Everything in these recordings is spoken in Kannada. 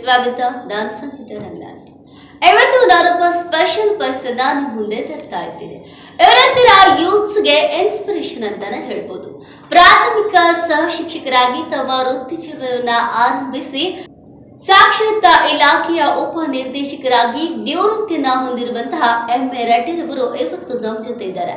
ಸ್ವಾಗತ. ನಾನು ಸಂಗೀತ ರಂಗನಾಥ್. ಇವತ್ತು ನಾನೊಬ್ಬ ಸ್ಪೆಷಲ್ ಪರ್ಸನ್ ನಾನು ಮುಂದೆ ತರ್ತಾ ಇದ್ದೀನಿ. ಇವರಂತರ ಯೂತ್ಸ್ಗೆ ಇನ್ಸ್ಪಿರೇಷನ್ ಅಂತಾನೆ ಹೇಳ್ಬೋದು. ಪ್ರಾಥಮಿಕ ಸಹ ಶಿಕ್ಷಕರಾಗಿ ತಮ್ಮ ವೃತ್ತಿ ಜೀವನವನ್ನ ಆರಂಭಿಸಿ ಸಾಕ್ಷರತಾ ಇಲಾಖೆಯ ಉಪ ನಿರ್ದೇಶಕರಾಗಿ ನಿವೃತ್ತಿಯನ್ನ ಹೊಂದಿರುವಂತಹ ಎಂ.ಎ. ರೆಡ್ಡಿರವರು ಇವತ್ತು ನಮ್ಮ ಜೊತೆ ಇದ್ದಾರೆ.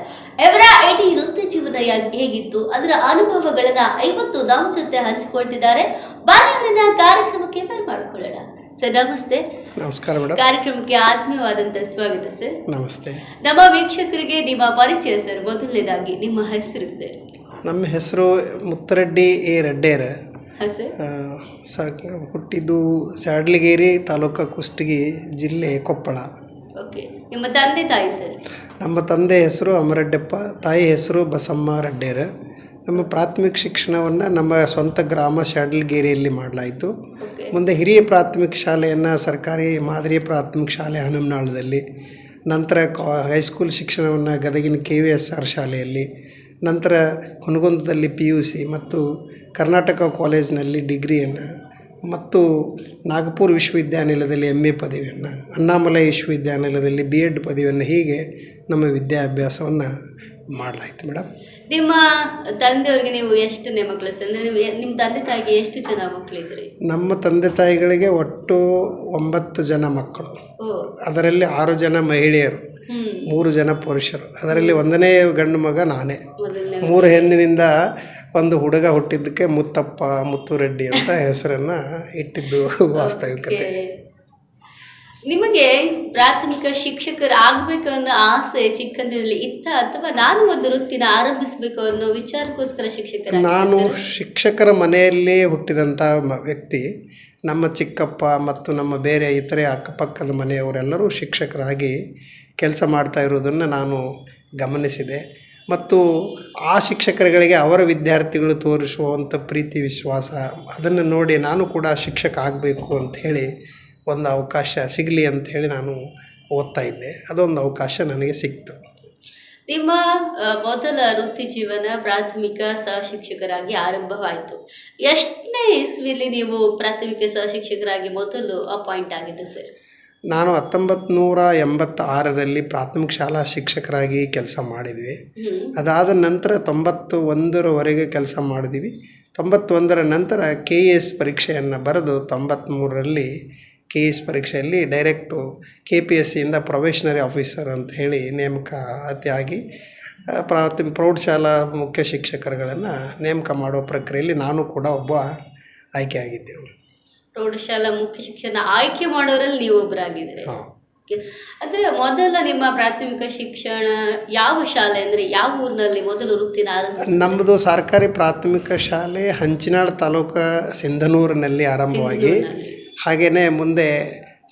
ಇವರ ಇಡೀ ವೃತ್ತಿ ಜೀವನ ಹೇಗಿತ್ತು, ಅದರ ಅನುಭವಗಳನ್ನ ಇವತ್ತು ನಮ್ಮ ಜೊತೆ ಹಂಚಿಕೊಳ್ತಿದ್ದಾರೆ. ಬನ್ನಿ ಅವರನ್ನ ಕಾರ್ಯಕ್ರಮಕ್ಕೆ ಬರಮಾಡ್ಕೊಳ್ಳೋಣ. ಸರ್ ನಮಸ್ತೆ. ನಮಸ್ಕಾರ ಮೇಡಮ್. ಕಾರ್ಯಕ್ರಮಕ್ಕೆ ಆತ್ಮೀಯವಾದಂತಹ ಸ್ವಾಗತ ಸರ್. ನಮಸ್ತೆ. ನಮ್ಮ ವೀಕ್ಷಕರಿಗೆ ನಿಮ್ಮ ಪರಿಚಯ ಸರ್. ಮೊದಲನೇದಾಗಿ ನಿಮ್ಮ ಹೆಸರು ಸರ್? ನಮ್ಮ ಹೆಸರು ಮುತ್ತರೆಡ್ಡಿ ಎ ರೆಡ್ಡೇರ. ಹುಟ್ಟಿದ್ದು ಸ್ಯಾಡ್ಲಗೇರಿ ತಾಲೂಕು ಕುಷ್ಟಗಿ ಜಿಲ್ಲೆ ಕೊಪ್ಪಳ. ಓಕೆ. ನಿಮ್ಮ ತಂದೆ ತಾಯಿ ಸರ್? ನಮ್ಮ ತಂದೆ ಹೆಸರು ಅಮರೆಡ್ಡಪ್ಪ, ತಾಯಿ ಹೆಸರು ಬಸಮ್ಮ ರೆಡ್ಡೇರ. ನಮ್ಮ ಪ್ರಾಥಮಿಕ ಶಿಕ್ಷಣವನ್ನು ನಮ್ಮ ಸ್ವಂತ ಗ್ರಾಮ ಸ್ಯಾಡ್ಲಗೇರಿಯಲ್ಲಿ ಮಾಡಲಾಯಿತು. ಮುಂದೆ ಹಿರಿಯ ಪ್ರಾಥಮಿಕ ಶಾಲೆಯನ್ನು ಸರ್ಕಾರಿ ಮಾದರಿ ಪ್ರಾಥಮಿಕ ಶಾಲೆ ಹನುಮನಾಳದಲ್ಲಿ, ನಂತರ ಹೈಸ್ಕೂಲ್ ಶಿಕ್ಷಣವನ್ನು ಗದಗಿನ KVSR ಶಾಲೆಯಲ್ಲಿ, ನಂತರ ಹುನಗುಂದದಲ್ಲಿ PUC ಮತ್ತು ಕರ್ನಾಟಕ ಕಾಲೇಜಿನಲ್ಲಿ ಡಿಗ್ರಿಯನ್ನು ಮತ್ತು ನಾಗಪುರ ವಿಶ್ವವಿದ್ಯಾನಿಲಯದಲ್ಲಿ MA ಪದವಿಯನ್ನು, ಅಣ್ಣಾಮಲೈ ವಿಶ್ವವಿದ್ಯಾನಿಲಯದಲ್ಲಿ B.Ed ಪದವಿಯನ್ನು, ಹೀಗೆ ನಮ್ಮ ವಿದ್ಯಾಭ್ಯಾಸವನ್ನು ಮಾಡಲಾಯಿತು ಮೇಡಮ್. ನಿಮ್ಮ ತಂದೆಯವರಿಗೆ ನೀವು ಎಷ್ಟು ಮಕ್ಕಳು ಸರ್? ನಿಮ್ಮ ತಂದೆ ತಾಯಿಗೆ ಎಷ್ಟು ಜನ ಮಕ್ಕಳಿದ್ರಿ? ನಮ್ಮ ತಂದೆ ತಾಯಿಗಳಿಗೆ ಒಟ್ಟು 9 ಜನ ಮಕ್ಕಳು. ಅದರಲ್ಲಿ 6 ಜನ ಮಹಿಳೆಯರು, 3 ಜನ ಪುರುಷರು. ಅದರಲ್ಲಿ 1ನೇ ಗಂಡು ಮಗ ನಾನೇ. 3 ಹೆಣ್ಣಿನಿಂದ ಒಂದು ಹುಡುಗ ಹುಟ್ಟಿದ್ದಕ್ಕೆ ಮುತ್ತಪ್ಪ ಮುತ್ತುರೆಡ್ಡಿ ಅಂತ ಹೆಸರನ್ನು ಇಟ್ಟಿದ್ದು ವಾಸ್ತವಿಕತೆ. ನಿಮಗೆ ಪ್ರಾಥಮಿಕ ಶಿಕ್ಷಕರಾಗಬೇಕು ಅನ್ನೋ ಆಸೆ ಚಿಕ್ಕಂದಿನಲ್ಲಿ ಇತ್ತ, ಅಥವಾ ನಾನು ಒಂದು ವೃತ್ತಿನ ಆರಂಭಿಸಬೇಕು ಅನ್ನೋ ವಿಚಾರಕ್ಕೋಸ್ಕರ ನಾನು ಶಿಕ್ಷಕರ ಮನೆಯಲ್ಲಿ ಹುಟ್ಟಿದಂಥ ವ್ಯಕ್ತಿ. ನಮ್ಮ ಚಿಕ್ಕಪ್ಪ ಮತ್ತು ನಮ್ಮ ಬೇರೆ ಇತರೆ ಅಕ್ಕಪಕ್ಕದ ಮನೆಯವರೆಲ್ಲರೂ ಶಿಕ್ಷಕರಾಗಿ ಕೆಲಸ ಮಾಡ್ತಾ ಇರೋದನ್ನು ನಾನು ಗಮನಿಸಿದೆ. ಮತ್ತು ಆ ಶಿಕ್ಷಕರುಗಳಿಗೆ ಅವರ ವಿದ್ಯಾರ್ಥಿಗಳು ತೋರಿಸುವಂಥ ಪ್ರೀತಿ ವಿಶ್ವಾಸ, ಅದನ್ನು ನೋಡಿ ನಾನು ಕೂಡ ಶಿಕ್ಷಕ ಆಗಬೇಕು ಅಂಥೇಳಿ ಒಂದು ಅವಕಾಶ ಸಿಗಲಿ ಅಂಥೇಳಿ ನಾನು ಓದ್ತಾ ಇದ್ದೆ. ಅದೊಂದು ಅವಕಾಶ ನನಗೆ ಸಿಕ್ತು. ನಿಮ್ಮ ಮೊದಲ ವೃತ್ತಿ ಜೀವನ ಪ್ರಾಥಮಿಕ ಸಹ ಶಿಕ್ಷಕರಾಗಿ ಆರಂಭವಾಯಿತು. ಎಷ್ಟನೇ ಇಸ್ವಿಲಿ ನೀವು ಪ್ರಾಥಮಿಕ ಸಹ ಶಿಕ್ಷಕರಾಗಿ ಮೊದಲು ಅಪಾಯಿಂಟ್ ಆಗಿದೆ ಸರ್? ನಾನು 1986ರಲ್ಲಿ ಪ್ರಾಥಮಿಕ ಶಾಲಾ ಶಿಕ್ಷಕರಾಗಿ ಕೆಲಸ ಮಾಡಿದ್ವಿ. ಅದಾದ ನಂತರ 91ರವರೆಗೆ ಕೆಲಸ ಮಾಡಿದ್ವಿ. 91ರ ನಂತರ KES ಪರೀಕ್ಷೆಯನ್ನು ಬರೆದು 93ರಲ್ಲಿ KES ಪರೀಕ್ಷೆಯಲ್ಲಿ ಡೈರೆಕ್ಟು KPSCಯಿಂದ ಪ್ರೊಬೇಷನರಿ ಆಫೀಸರ್ ಅಂತ ಹೇಳಿ ನೇಮಕ ಆಗಿ ಪ್ರೌಢಶಾಲಾ ಮುಖ್ಯ ಶಿಕ್ಷಕರುಗಳನ್ನು ನೇಮಕ ಮಾಡೋ ಪ್ರಕ್ರಿಯೆಯಲ್ಲಿ ನಾನು ಕೂಡ ಒಬ್ಬ ಆಯ್ಕೆಯಾಗಿದ್ದೇನೆ. ಪ್ರೌಢಶಾಲಾ ಮುಖ್ಯ ಶಿಕ್ಷಣ ಆಯ್ಕೆ ಮಾಡೋರಲ್ಲಿ ನೀವು ಒಬ್ಬರಾಗಿದ್ದೀರಿ. ಅಂದರೆ ಮೊದಲ ನಿಮ್ಮ ಪ್ರಾಥಮಿಕ ಶಿಕ್ಷಣ ಯಾವ ಶಾಲೆ, ಅಂದರೆ ಯಾವ ಊರಿನಲ್ಲಿ ಮೊದಲು ವೃತ್ತಿನ ಆರಂಭ? ನಮ್ಮದು ಸರ್ಕಾರಿ ಪ್ರಾಥಮಿಕ ಶಾಲೆ ಹಂಚಿನಾಳ ತಾಲೂಕು ಸಿಂಧನೂರಿನಲ್ಲಿ ಆರಂಭವಾಗಿ, ಹಾಗೆಯೇ ಮುಂದೆ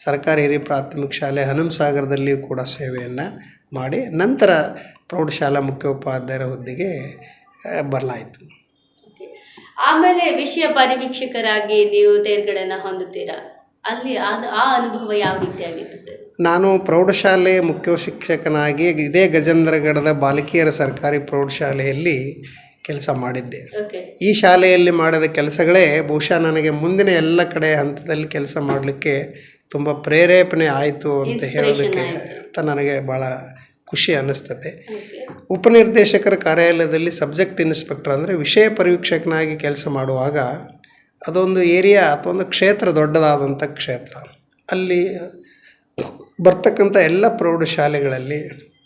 ಸರ್ಕಾರಿ ಹಿರಿಯ ಪ್ರಾಥಮಿಕ ಶಾಲೆ ಹನುಮಸಾಗರದಲ್ಲಿಯೂ ಕೂಡ ಸೇವೆಯನ್ನು ಮಾಡಿ ನಂತರ ಪ್ರೌಢಶಾಲಾ ಮುಖ್ಯೋಪಾಧ್ಯಾಯರ ಹುದ್ದೆಗೆ ಬರಲಾಯಿತು. ಆಮೇಲೆ ವಿಷಯ ಪರಿವೀಕ್ಷಕರಾಗಿ ನೀವು ತೇರ್ಗಡೆಯನ್ನು ಹೊಂದುತ್ತೀರಾ. ಅಲ್ಲಿ ಆ ಅನುಭವ ಯಾವ ರೀತಿಯಾಗಿತ್ತು ಸರ್? ನಾನು ಪ್ರೌಢಶಾಲೆ ಮುಖ್ಯ ಶಿಕ್ಷಕನಾಗಿ ಇದೇ ಗಜೇಂದ್ರಗಢದ ಬಾಲಕಿಯರ ಸರ್ಕಾರಿ ಪ್ರೌಢಶಾಲೆಯಲ್ಲಿ ಕೆಲಸ ಮಾಡಿದ್ದೆ. ಈ ಶಾಲೆಯಲ್ಲಿ ಮಾಡಿದ ಕೆಲಸಗಳೇ ಬಹುಶಃ ನನಗೆ ಮುಂದಿನ ಎಲ್ಲ ಕಡೆ ಹಂತದಲ್ಲಿ ಕೆಲಸ ಮಾಡಲಿಕ್ಕೆ ತುಂಬ ಪ್ರೇರೇಪಣೆ ಆಯಿತು ಅಂತ ಹೇಳೋದಕ್ಕೆ ಅಂತ ನನಗೆ ಭಾಳ ಖುಷಿ ಅನ್ನಿಸ್ತದೆ. ಉಪನಿರ್ದೇಶಕರ ಕಾರ್ಯಾಲಯದಲ್ಲಿ ಸಬ್ಜೆಕ್ಟ್ ಇನ್ಸ್ಪೆಕ್ಟರ್ ಅಂದರೆ ವಿಷಯ ಪರಿವೀಕ್ಷಕನಾಗಿ ಕೆಲಸ ಮಾಡುವಾಗ ಅದೊಂದು ಏರಿಯಾ ಅಥವಾ ಒಂದು ಕ್ಷೇತ್ರ, ದೊಡ್ಡದಾದಂಥ ಕ್ಷೇತ್ರ. ಅಲ್ಲಿ ಬರ್ತಕ್ಕಂಥ ಎಲ್ಲ ಪ್ರೌಢಶಾಲೆಗಳಲ್ಲಿ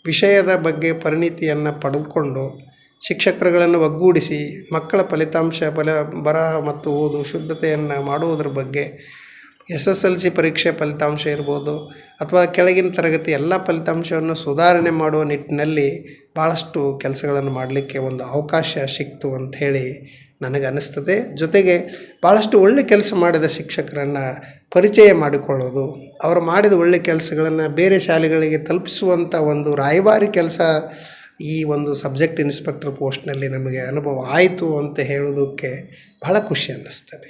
ವಿಷಯದ ಬಗ್ಗೆ ಪರಿಣಿತಿಯನ್ನು ಪಡೆದುಕೊಂಡು ಶಿಕ್ಷಕರುಗಳನ್ನು ಒಗ್ಗೂಡಿಸಿ ಮಕ್ಕಳ ಫಲಿತಾಂಶ ಬರಹ ಮತ್ತು ಓದು ಶುದ್ಧತೆಯನ್ನು ಮಾಡುವುದರ ಬಗ್ಗೆ SSLC ಪರೀಕ್ಷೆ ಫಲಿತಾಂಶ ಇರ್ಬೋದು ಅಥವಾ ಕೆಳಗಿನ ತರಗತಿ ಎಲ್ಲ ಫಲಿತಾಂಶವನ್ನು ಸುಧಾರಣೆ ಮಾಡುವ ನಿಟ್ಟಿನಲ್ಲಿ ಭಾಳಷ್ಟು ಕೆಲಸಗಳನ್ನು ಮಾಡಲಿಕ್ಕೆ ಒಂದು ಅವಕಾಶ ಸಿಕ್ತು ಅಂಥೇಳಿ ನನಗೆ ಅನ್ನಿಸ್ತದೆ. ಜೊತೆಗೆ ಭಾಳಷ್ಟು ಒಳ್ಳೆ ಕೆಲಸ ಮಾಡಿದ ಶಿಕ್ಷಕರನ್ನು ಪರಿಚಯ ಮಾಡಿಕೊಳ್ಳೋದು, ಅವರು ಮಾಡಿದ ಒಳ್ಳೆ ಕೆಲಸಗಳನ್ನು ಬೇರೆ ಶಾಲೆಗಳಿಗೆ ತಲುಪಿಸುವಂಥ ಒಂದು ರಾಯಭಾರಿ ಕೆಲಸ ಈ ಒಂದು ಸಬ್ಜೆಕ್ಟ್ ಇನ್ಸ್ಪೆಕ್ಟರ್ ಪೋಸ್ಟ್ನಲ್ಲಿ ನಮಗೆ ಅನುಭವ ಆಯಿತು ಅಂತ ಹೇಳೋದಕ್ಕೆ ಬಹಳ ಖುಷಿ ಅನ್ನಿಸ್ತದೆ.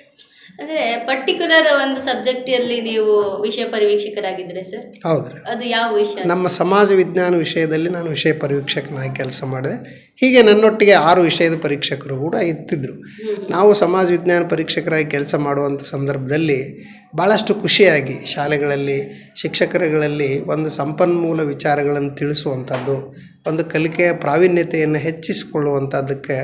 ಅಂದರೆ ಪರ್ಟಿಕ್ಯುಲರ್ ಒಂದು ಸಬ್ಜೆಕ್ಟಲ್ಲಿ ನೀವು ವಿಷಯ ಪರಿವೀಕ್ಷಕರಾಗಿದ್ದರೆ ಸರ್? ಹೌದ್ರಿ. ಅದು ಯಾವ ವಿಷಯ? ನಮ್ಮ ಸಮಾಜ ವಿಜ್ಞಾನ ವಿಷಯದಲ್ಲಿ ನಾನು ವಿಷಯ ಪರಿವೀಕ್ಷಕನಾಗಿ ಕೆಲಸ ಮಾಡಿದೆ. ಹೀಗೆ ನನ್ನೊಟ್ಟಿಗೆ 6 ವಿಷಯದ ಪರೀಕ್ಷಕರು ಕೂಡ ಇರ್ತಿದ್ರು. ನಾವು ಸಮಾಜ ವಿಜ್ಞಾನ ಪರೀಕ್ಷಕರಾಗಿ ಕೆಲಸ ಮಾಡುವಂಥ ಸಂದರ್ಭದಲ್ಲಿ ಭಾಳಷ್ಟು ಖುಷಿಯಾಗಿ ಶಾಲೆಗಳಲ್ಲಿ ಶಿಕ್ಷಕರುಗಳಲ್ಲಿ ಒಂದು ಸಂಪನ್ಮೂಲ ವಿಚಾರಗಳನ್ನು ತಿಳಿಸುವಂಥದ್ದು, ಒಂದು ಕಲಿಕೆಯ ಪ್ರಾವೀಣ್ಯತೆಯನ್ನು ಹೆಚ್ಚಿಸಿಕೊಳ್ಳುವಂಥದ್ದಕ್ಕೆ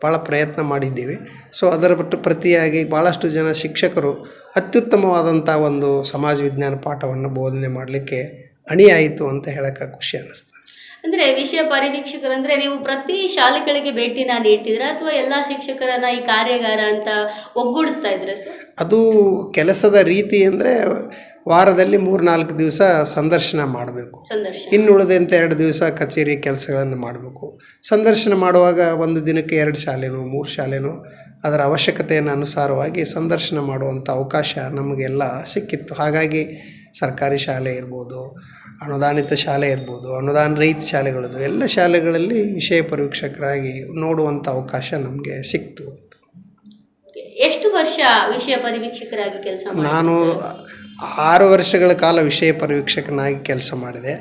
ಭಾಳ ಪ್ರಯತ್ನ ಮಾಡಿದ್ದೀವಿ. ಸೊ ಅದರ ಪ್ರತಿಯಾಗಿ ಭಾಳಷ್ಟು ಜನ ಶಿಕ್ಷಕರು ಅತ್ಯುತ್ತಮವಾದಂಥ ಒಂದು ಸಮಾಜ ವಿಜ್ಞಾನ ಪಾಠವನ್ನು ಬೋಧನೆ ಮಾಡಲಿಕ್ಕೆ ಅಣಿಯಾಯಿತು ಅಂತ ಹೇಳೋಕ್ಕೆ ಖುಷಿ ಅನ್ನಿಸ್ತದೆ. ಅಂದರೆ ವಿಷಯ ಪರಿವೀಕ್ಷಕರಂದರೆ ನೀವು ಪ್ರತಿ ಶಾಲೆಗಳಿಗೆ ಭೇಟಿನ ನೀಡ್ತಿದ್ರ ಅಥವಾ ಎಲ್ಲ ಶಿಕ್ಷಕರನ್ನ ಈ ಕಾರ್ಯಾಗಾರ ಅಂತ ಒಗ್ಗೂಡಿಸ್ತಾ ಇದ್ರೆ ಸರ್? ಅದು ಕೆಲಸದ ರೀತಿ ಅಂದರೆ ವಾರದಲ್ಲಿ 3-4 ದಿವಸ ಸಂದರ್ಶನ ಮಾಡಬೇಕು. ಇನ್ನುಳಿದಂತೆ 2 ದಿವಸ ಕಚೇರಿ ಕೆಲಸಗಳನ್ನು ಮಾಡಬೇಕು. ಸಂದರ್ಶನ ಮಾಡುವಾಗ ಒಂದು ದಿನಕ್ಕೆ 2 ಶಾಲೆನೋ 3 ಶಾಲೆನೋ ಅದರ ಅವಶ್ಯಕತೆಯನ್ನು ಅನುಸಾರವಾಗಿ ಸಂದರ್ಶನ ಮಾಡುವಂಥ ಅವಕಾಶ ನಮಗೆಲ್ಲ ಸಿಕ್ಕಿತ್ತು. ಹಾಗಾಗಿ ಸರ್ಕಾರಿ ಶಾಲೆ ಇರ್ಬೋದು, ಅನುದಾನಿತ ಶಾಲೆ ಇರ್ಬೋದು, ಅನುದಾನ ರಹಿತ ಶಾಲೆಗಳದ್ದು ಎಲ್ಲ ಶಾಲೆಗಳಲ್ಲಿ ವಿಷಯ ಪರಿವೀಕ್ಷಕರಾಗಿ ನೋಡುವಂಥ ಅವಕಾಶ ನಮಗೆ ಸಿಕ್ತು. ಎಷ್ಟು ವರ್ಷ ವಿಷಯ ಪರಿವೀಕ್ಷಕರಾಗಿ ಕೆಲಸ? ನಾನು 6 ವರ್ಷಗಳ ಕಾಲ ವಿಷಯ ಪರಿವೀಕ್ಷಕನಾಗಿ ಕೆಲಸ ಮಾಡಿದೆ.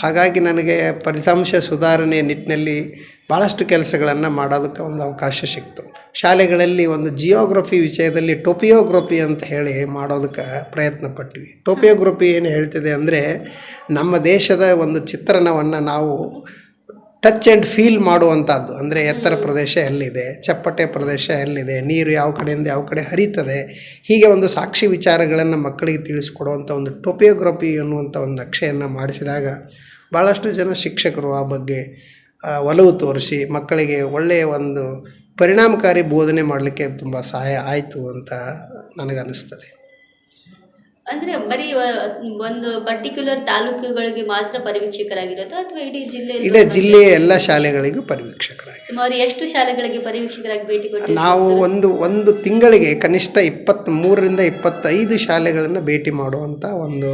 ಹಾಗಾಗಿ ನನಗೆ ಫಲಿತಾಂಶ ಸುಧಾರಣೆಯ ನಿಟ್ಟಿನಲ್ಲಿ ಭಾಳಷ್ಟು ಕೆಲಸಗಳನ್ನು ಮಾಡೋದಕ್ಕೆ ಒಂದು ಅವಕಾಶ ಸಿಕ್ತು. ಶಾಲೆಗಳಲ್ಲಿ ಒಂದು ಜಿಯೋಗ್ರಫಿ ವಿಷಯದಲ್ಲಿ ಟೋಪಿಯೋಗ್ರಫಿ ಅಂತ ಹೇಳಿ ಮಾಡೋದಕ್ಕೆ ಪ್ರಯತ್ನ ಪಟ್ವಿ. ಟೋಪಿಯೋಗ್ರಫಿ ಏನು ಹೇಳ್ತಿದೆ ಅಂದರೆ ನಮ್ಮ ದೇಶದ ಒಂದು ಚಿತ್ರಣವನ್ನು ನಾವು ಟಚ್ ಆ್ಯಂಡ್ ಫೀಲ್ ಮಾಡುವಂಥದ್ದು. ಅಂದರೆ ಎತ್ತರ ಪ್ರದೇಶ ಎಲ್ಲಿದೆ, ಚಪ್ಪಟೆ ಪ್ರದೇಶ ಎಲ್ಲಿದೆ, ನೀರು ಯಾವ ಕಡೆಯಿಂದ ಯಾವ ಕಡೆ ಹರಿತದೆ, ಹೀಗೆ ಒಂದು ಸಾಕ್ಷಿ ವಿಚಾರಗಳನ್ನು ಮಕ್ಕಳಿಗೆ ತಿಳಿಸ್ಕೊಡುವಂಥ ಒಂದು ಟೋಪಿಯೋಗ್ರಫಿ ಅನ್ನುವಂಥ ಒಂದು ನಕ್ಷೆಯನ್ನು ಮಾಡಿಸಿದಾಗ ಭಾಳಷ್ಟು ಜನ ಶಿಕ್ಷಕರು ಆ ಬಗ್ಗೆ ಒಲವು ತೋರಿಸಿ ಮಕ್ಕಳಿಗೆ ಒಳ್ಳೆಯ ಒಂದು ಪರಿಣಾಮಕಾರಿ ಬೋಧನೆ ಮಾಡಲಿಕ್ಕೆ ತುಂಬ ಸಹಾಯ ಆಯಿತು ಅಂತ ನನಗನ್ನಿಸ್ತದೆ. ಅಂದರೆ ಬರೀ ಒಂದು ಪರ್ಟಿಕ್ಯುಲರ್ ತಾಲೂಕುಗಳಿಗೆ ಮಾತ್ರ ಪರಿವೀಕ್ಷಕರಾಗಿರೋದು ಅಥವಾ ಇಡೀ ಜಿಲ್ಲೆಯ ಎಲ್ಲ ಶಾಲೆಗಳಿಗೂ ಪರಿವೀಕ್ಷಕರಾಗಿ? ಸುಮಾರು ಎಷ್ಟು ಶಾಲೆಗಳಿಗೆ ಪರಿವೀಕ್ಷಕರಾಗಿ ಭೇಟಿ ಕೊಟ್ಟು? ನಾವು ಒಂದು ತಿಂಗಳಿಗೆ ಕನಿಷ್ಠ 23ರಿಂದ 25 ಶಾಲೆಗಳನ್ನು ಭೇಟಿ ಮಾಡುವಂಥ ಒಂದು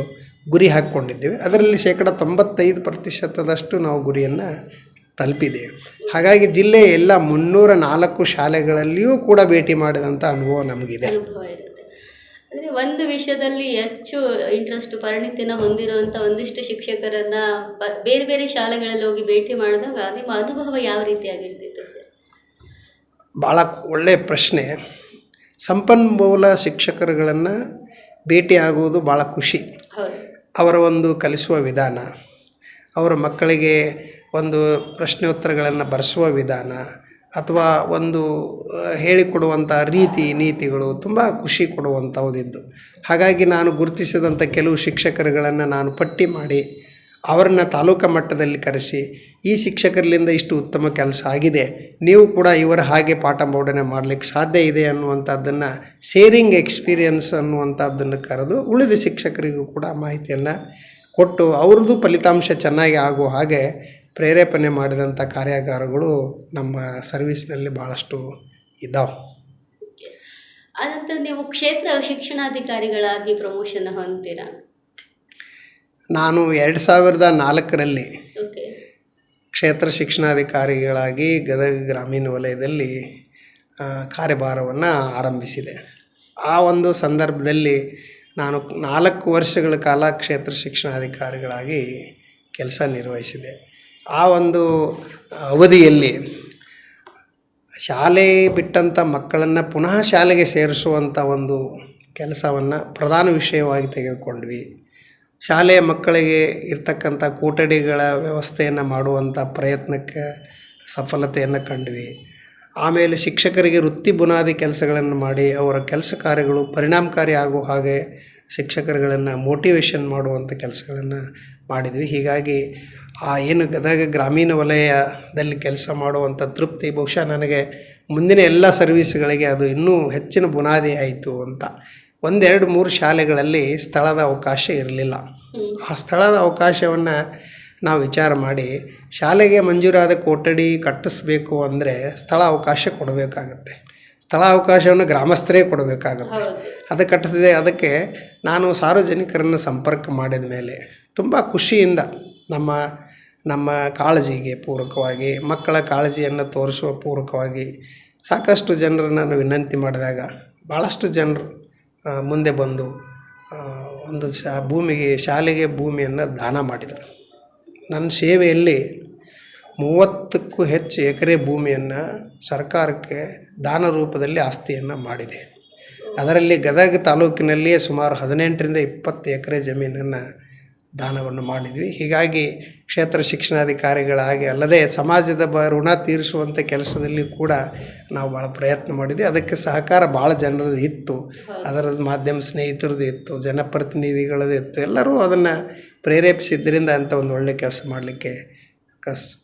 ಗುರಿ ಹಾಕ್ಕೊಂಡಿದ್ದೇವೆ. ಅದರಲ್ಲಿ 95% ನಾವು ಗುರಿಯನ್ನು ತಲುಪಿದ್ದೇವೆ. ಹಾಗಾಗಿ ಜಿಲ್ಲೆಯ ಎಲ್ಲ 304 ಶಾಲೆಗಳಲ್ಲಿಯೂ ಕೂಡ ಭೇಟಿ ಮಾಡಿದಂಥ ಅನುಭವ ನಮಗಿದೆ. ಅಂದರೆ ಒಂದು ವಿಷಯದಲ್ಲಿ ಹೆಚ್ಚು ಇಂಟ್ರೆಸ್ಟ್ ಪರಿಣಿತಿನ ಹೊಂದಿರುವಂಥ ಒಂದಿಷ್ಟು ಶಿಕ್ಷಕರನ್ನು ಬೇರೆ ಬೇರೆ ಶಾಲೆಗಳಲ್ಲಿ ಹೋಗಿ ಭೇಟಿ ಮಾಡಿದಾಗ ನಿಮ್ಮ ಅನುಭವ ಯಾವ ರೀತಿಯಾಗಿರ್ತಿತ್ತು ಸರ್? ಭಾಳ ಒಳ್ಳೆಯ ಪ್ರಶ್ನೆ. ಸಂಪನ್ಮೂಲ ಶಿಕ್ಷಕರುಗಳನ್ನು ಭೇಟಿ ಆಗುವುದು ಭಾಳ ಖುಷಿ. ಅವರ ಒಂದು ಕಲಿಸುವ ವಿಧಾನ, ಅವರ ಮಕ್ಕಳಿಗೆ ಒಂದು ಪ್ರಶ್ನೋತ್ತರಗಳನ್ನು ಬರೆಸುವ ವಿಧಾನ ಅಥವಾ ಒಂದು ಹೇಳಿಕೊಡುವಂಥ ರೀತಿ ನೀತಿಗಳು ತುಂಬ ಖುಷಿ ಕೊಡುವಂಥವುದಿದ್ದು. ಹಾಗಾಗಿ ನಾನು ಗುರುತಿಸಿದಂಥ ಕೆಲವು ಶಿಕ್ಷಕರುಗಳನ್ನು ನಾನು ಪಟ್ಟಿ ಮಾಡಿ ಅವರನ್ನು ತಾಲೂಕು ಮಟ್ಟದಲ್ಲಿ ಕರೆಸಿ, ಈ ಶಿಕ್ಷಕರಿಂದ ಇಷ್ಟು ಉತ್ತಮ ಕೆಲಸ ಆಗಿದೆ, ನೀವು ಕೂಡ ಇವರ ಹಾಗೆ ಪಾಠ ಬೋಧನೆ ಮಾಡಲಿಕ್ಕೆ ಸಾಧ್ಯ ಇದೆ ಅನ್ನುವಂಥದ್ದನ್ನು ಶೇರಿಂಗ್ ಎಕ್ಸ್ಪೀರಿಯನ್ಸ್ ಅನ್ನುವಂಥದ್ದನ್ನು ಕರೆದು ಉಳಿದ ಶಿಕ್ಷಕರಿಗೂ ಕೂಡ ಮಾಹಿತಿಯನ್ನು ಕೊಟ್ಟು ಅವ್ರದ್ದು ಫಲಿತಾಂಶ ಚೆನ್ನಾಗಿ ಆಗೋ ಹಾಗೆ ಪ್ರೇರೇಪಣೆ ಮಾಡಿದಂಥ ಕಾರ್ಯಾಗಾರಗಳು ನಮ್ಮ ಸರ್ವಿಸ್ನಲ್ಲಿ ಭಾಳಷ್ಟು ಇದ್ದಾವೆ. ಆನಂತರ ನೀವು ಕ್ಷೇತ್ರ ಶಿಕ್ಷಣಾಧಿಕಾರಿಗಳಾಗಿ ಪ್ರಮೋಷನ್ ಹೊಂದ್ತೀರಾ? ನಾನು 2004ರಲ್ಲಿ ಕ್ಷೇತ್ರ ಶಿಕ್ಷಣಾಧಿಕಾರಿಗಳಾಗಿ ಗದಗ ಗ್ರಾಮೀಣ ವಲಯದಲ್ಲಿ ಕಾರ್ಯಭಾರವನ್ನು ಆರಂಭಿಸಿದೆ. ಆ ಒಂದು ಸಂದರ್ಭದಲ್ಲಿ ನಾನು 4 ವರ್ಷಗಳ ಕಾಲ ಕ್ಷೇತ್ರ ಶಿಕ್ಷಣಾಧಿಕಾರಿಗಳಾಗಿ ಕೆಲಸ ನಿರ್ವಹಿಸಿದೆ. ಆ ಒಂದು ಅವಧಿಯಲ್ಲಿ ಶಾಲೆ ಬಿಟ್ಟಂಥ ಮಕ್ಕಳನ್ನು ಪುನಃ ಶಾಲೆಗೆ ಸೇರಿಸುವಂಥ ಒಂದು ಕೆಲಸವನ್ನು ಪ್ರಧಾನ ವಿಷಯವಾಗಿ ತೆಗೆದುಕೊಂಡ್ವಿ. ಶಾಲೆಯ ಮಕ್ಕಳಿಗೆ ಇರ್ತಕ್ಕಂಥ ಕೊಠಡಿಗಳ ವ್ಯವಸ್ಥೆಯನ್ನು ಮಾಡುವಂಥ ಪ್ರಯತ್ನಕ್ಕೆ ಸಫಲತೆಯನ್ನು ಕಂಡ್ವಿ. ಆಮೇಲೆ ಶಿಕ್ಷಕರಿಗೆ ವೃತ್ತಿ ಬುನಾದಿ ಕೆಲಸಗಳನ್ನು ಮಾಡಿ ಅವರ ಕೆಲಸ ಕಾರ್ಯಗಳು ಪರಿಣಾಮಕಾರಿ ಆಗೋ ಹಾಗೆ ಶಿಕ್ಷಕರುಗಳನ್ನು ಮೋಟಿವೇಶನ್ ಮಾಡುವಂಥ ಕೆಲಸಗಳನ್ನು ಮಾಡಿದ್ವಿ. ಹೀಗಾಗಿ ಏನು ಗದಗ ಗ್ರಾಮೀಣ ವಲಯದಲ್ಲಿ ಕೆಲಸ ಮಾಡುವಂಥ ತೃಪ್ತಿ ಬಹುಶಃ ನನಗೆ ಮುಂದಿನ ಎಲ್ಲ ಸರ್ವೀಸ್ಗಳಿಗೆ ಅದು ಇನ್ನೂ ಹೆಚ್ಚಿನ ಬುನಾದಿ ಆಯಿತು ಅಂತ. 1-2-3 ಶಾಲೆಗಳಲ್ಲಿ ಸ್ಥಳದ ಅವಕಾಶ ಇರಲಿಲ್ಲ. ಆ ಸ್ಥಳದ ಅವಕಾಶವನ್ನು ನಾವು ವಿಚಾರ ಮಾಡಿ ಶಾಲೆಗೆ ಮಂಜೂರಾದ ಕೊಠಡಿ ಕಟ್ಟಿಸ್ಬೇಕು ಅಂದರೆ ಸ್ಥಳ ಅವಕಾಶ ಕೊಡಬೇಕಾಗತ್ತೆ. ಸ್ಥಳ ಅವಕಾಶವನ್ನು ಗ್ರಾಮಸ್ಥರೇ ಕೊಡಬೇಕಾಗತ್ತೆ. ಅದು ಕಟ್ಟಿಸಿದೆ. ಅದಕ್ಕೆ ನಾನು ಸಾರ್ವಜನಿಕರನ್ನು ಸಂಪರ್ಕ ಮಾಡಿದ ಮೇಲೆ ತುಂಬ ಖುಷಿಯಿಂದ ನಮ್ಮ ನಮ್ಮ ಕಾಳಜಿಗೆ ಪೂರಕವಾಗಿ, ಮಕ್ಕಳ ಕಾಳಜಿಯನ್ನು ತೋರಿಸುವ ಪೂರಕವಾಗಿ ಸಾಕಷ್ಟು ಜನರನ್ನು ನಾನು ವಿನಂತಿ ಮಾಡಿದಾಗ ಭಾಳಷ್ಟು ಜನರು ಮುಂದೆ ಬಂದು ಒಂದು ಶಾಲೆಗೆ ಭೂಮಿಯನ್ನು ದಾನ ಮಾಡಿದರು. ನನ್ನ ಸೇವೆಯಲ್ಲಿ 30ಕ್ಕೂ ಹೆಚ್ಚು ಎಕರೆ ಭೂಮಿಯನ್ನು ಸರ್ಕಾರಕ್ಕೆ ದಾನ ರೂಪದಲ್ಲಿ ಆಸ್ತಿಯನ್ನು ಮಾಡಿದೆ. ಅದರಲ್ಲಿ ಗದಗ ತಾಲೂಕಿನಲ್ಲಿಯೇ ಸುಮಾರು 18ರಿಂದ 20 ಎಕರೆ ಜಮೀನನ್ನು ದಾನವನ್ನು ಮಾಡಿದ್ವಿ. ಹೀಗಾಗಿ ಕ್ಷೇತ್ರ ಶಿಕ್ಷಣಾಧಿಕಾರಿಗಳಾಗಿ ಅಲ್ಲದೆ ಸಮಾಜದ ಋಣ ತೀರಿಸುವಂಥ ಕೆಲಸದಲ್ಲಿ ಕೂಡ ನಾವು ಭಾಳ ಪ್ರಯತ್ನ ಮಾಡಿದ್ವಿ. ಅದಕ್ಕೆ ಸಹಕಾರ ಭಾಳ ಜನರದ್ದು ಇತ್ತು, ಅದರ ಮಾಧ್ಯಮ ಸ್ನೇಹಿತರದ್ದು ಇತ್ತು, ಜನಪ್ರತಿನಿಧಿಗಳದ್ದು ಇತ್ತು. ಎಲ್ಲರೂ ಅದನ್ನು ಪ್ರೇರೇಪಿಸಿದ್ದರಿಂದ ಅಂಥ ಒಂದು ಒಳ್ಳೆಯ ಕೆಲಸ ಮಾಡಲಿಕ್ಕೆ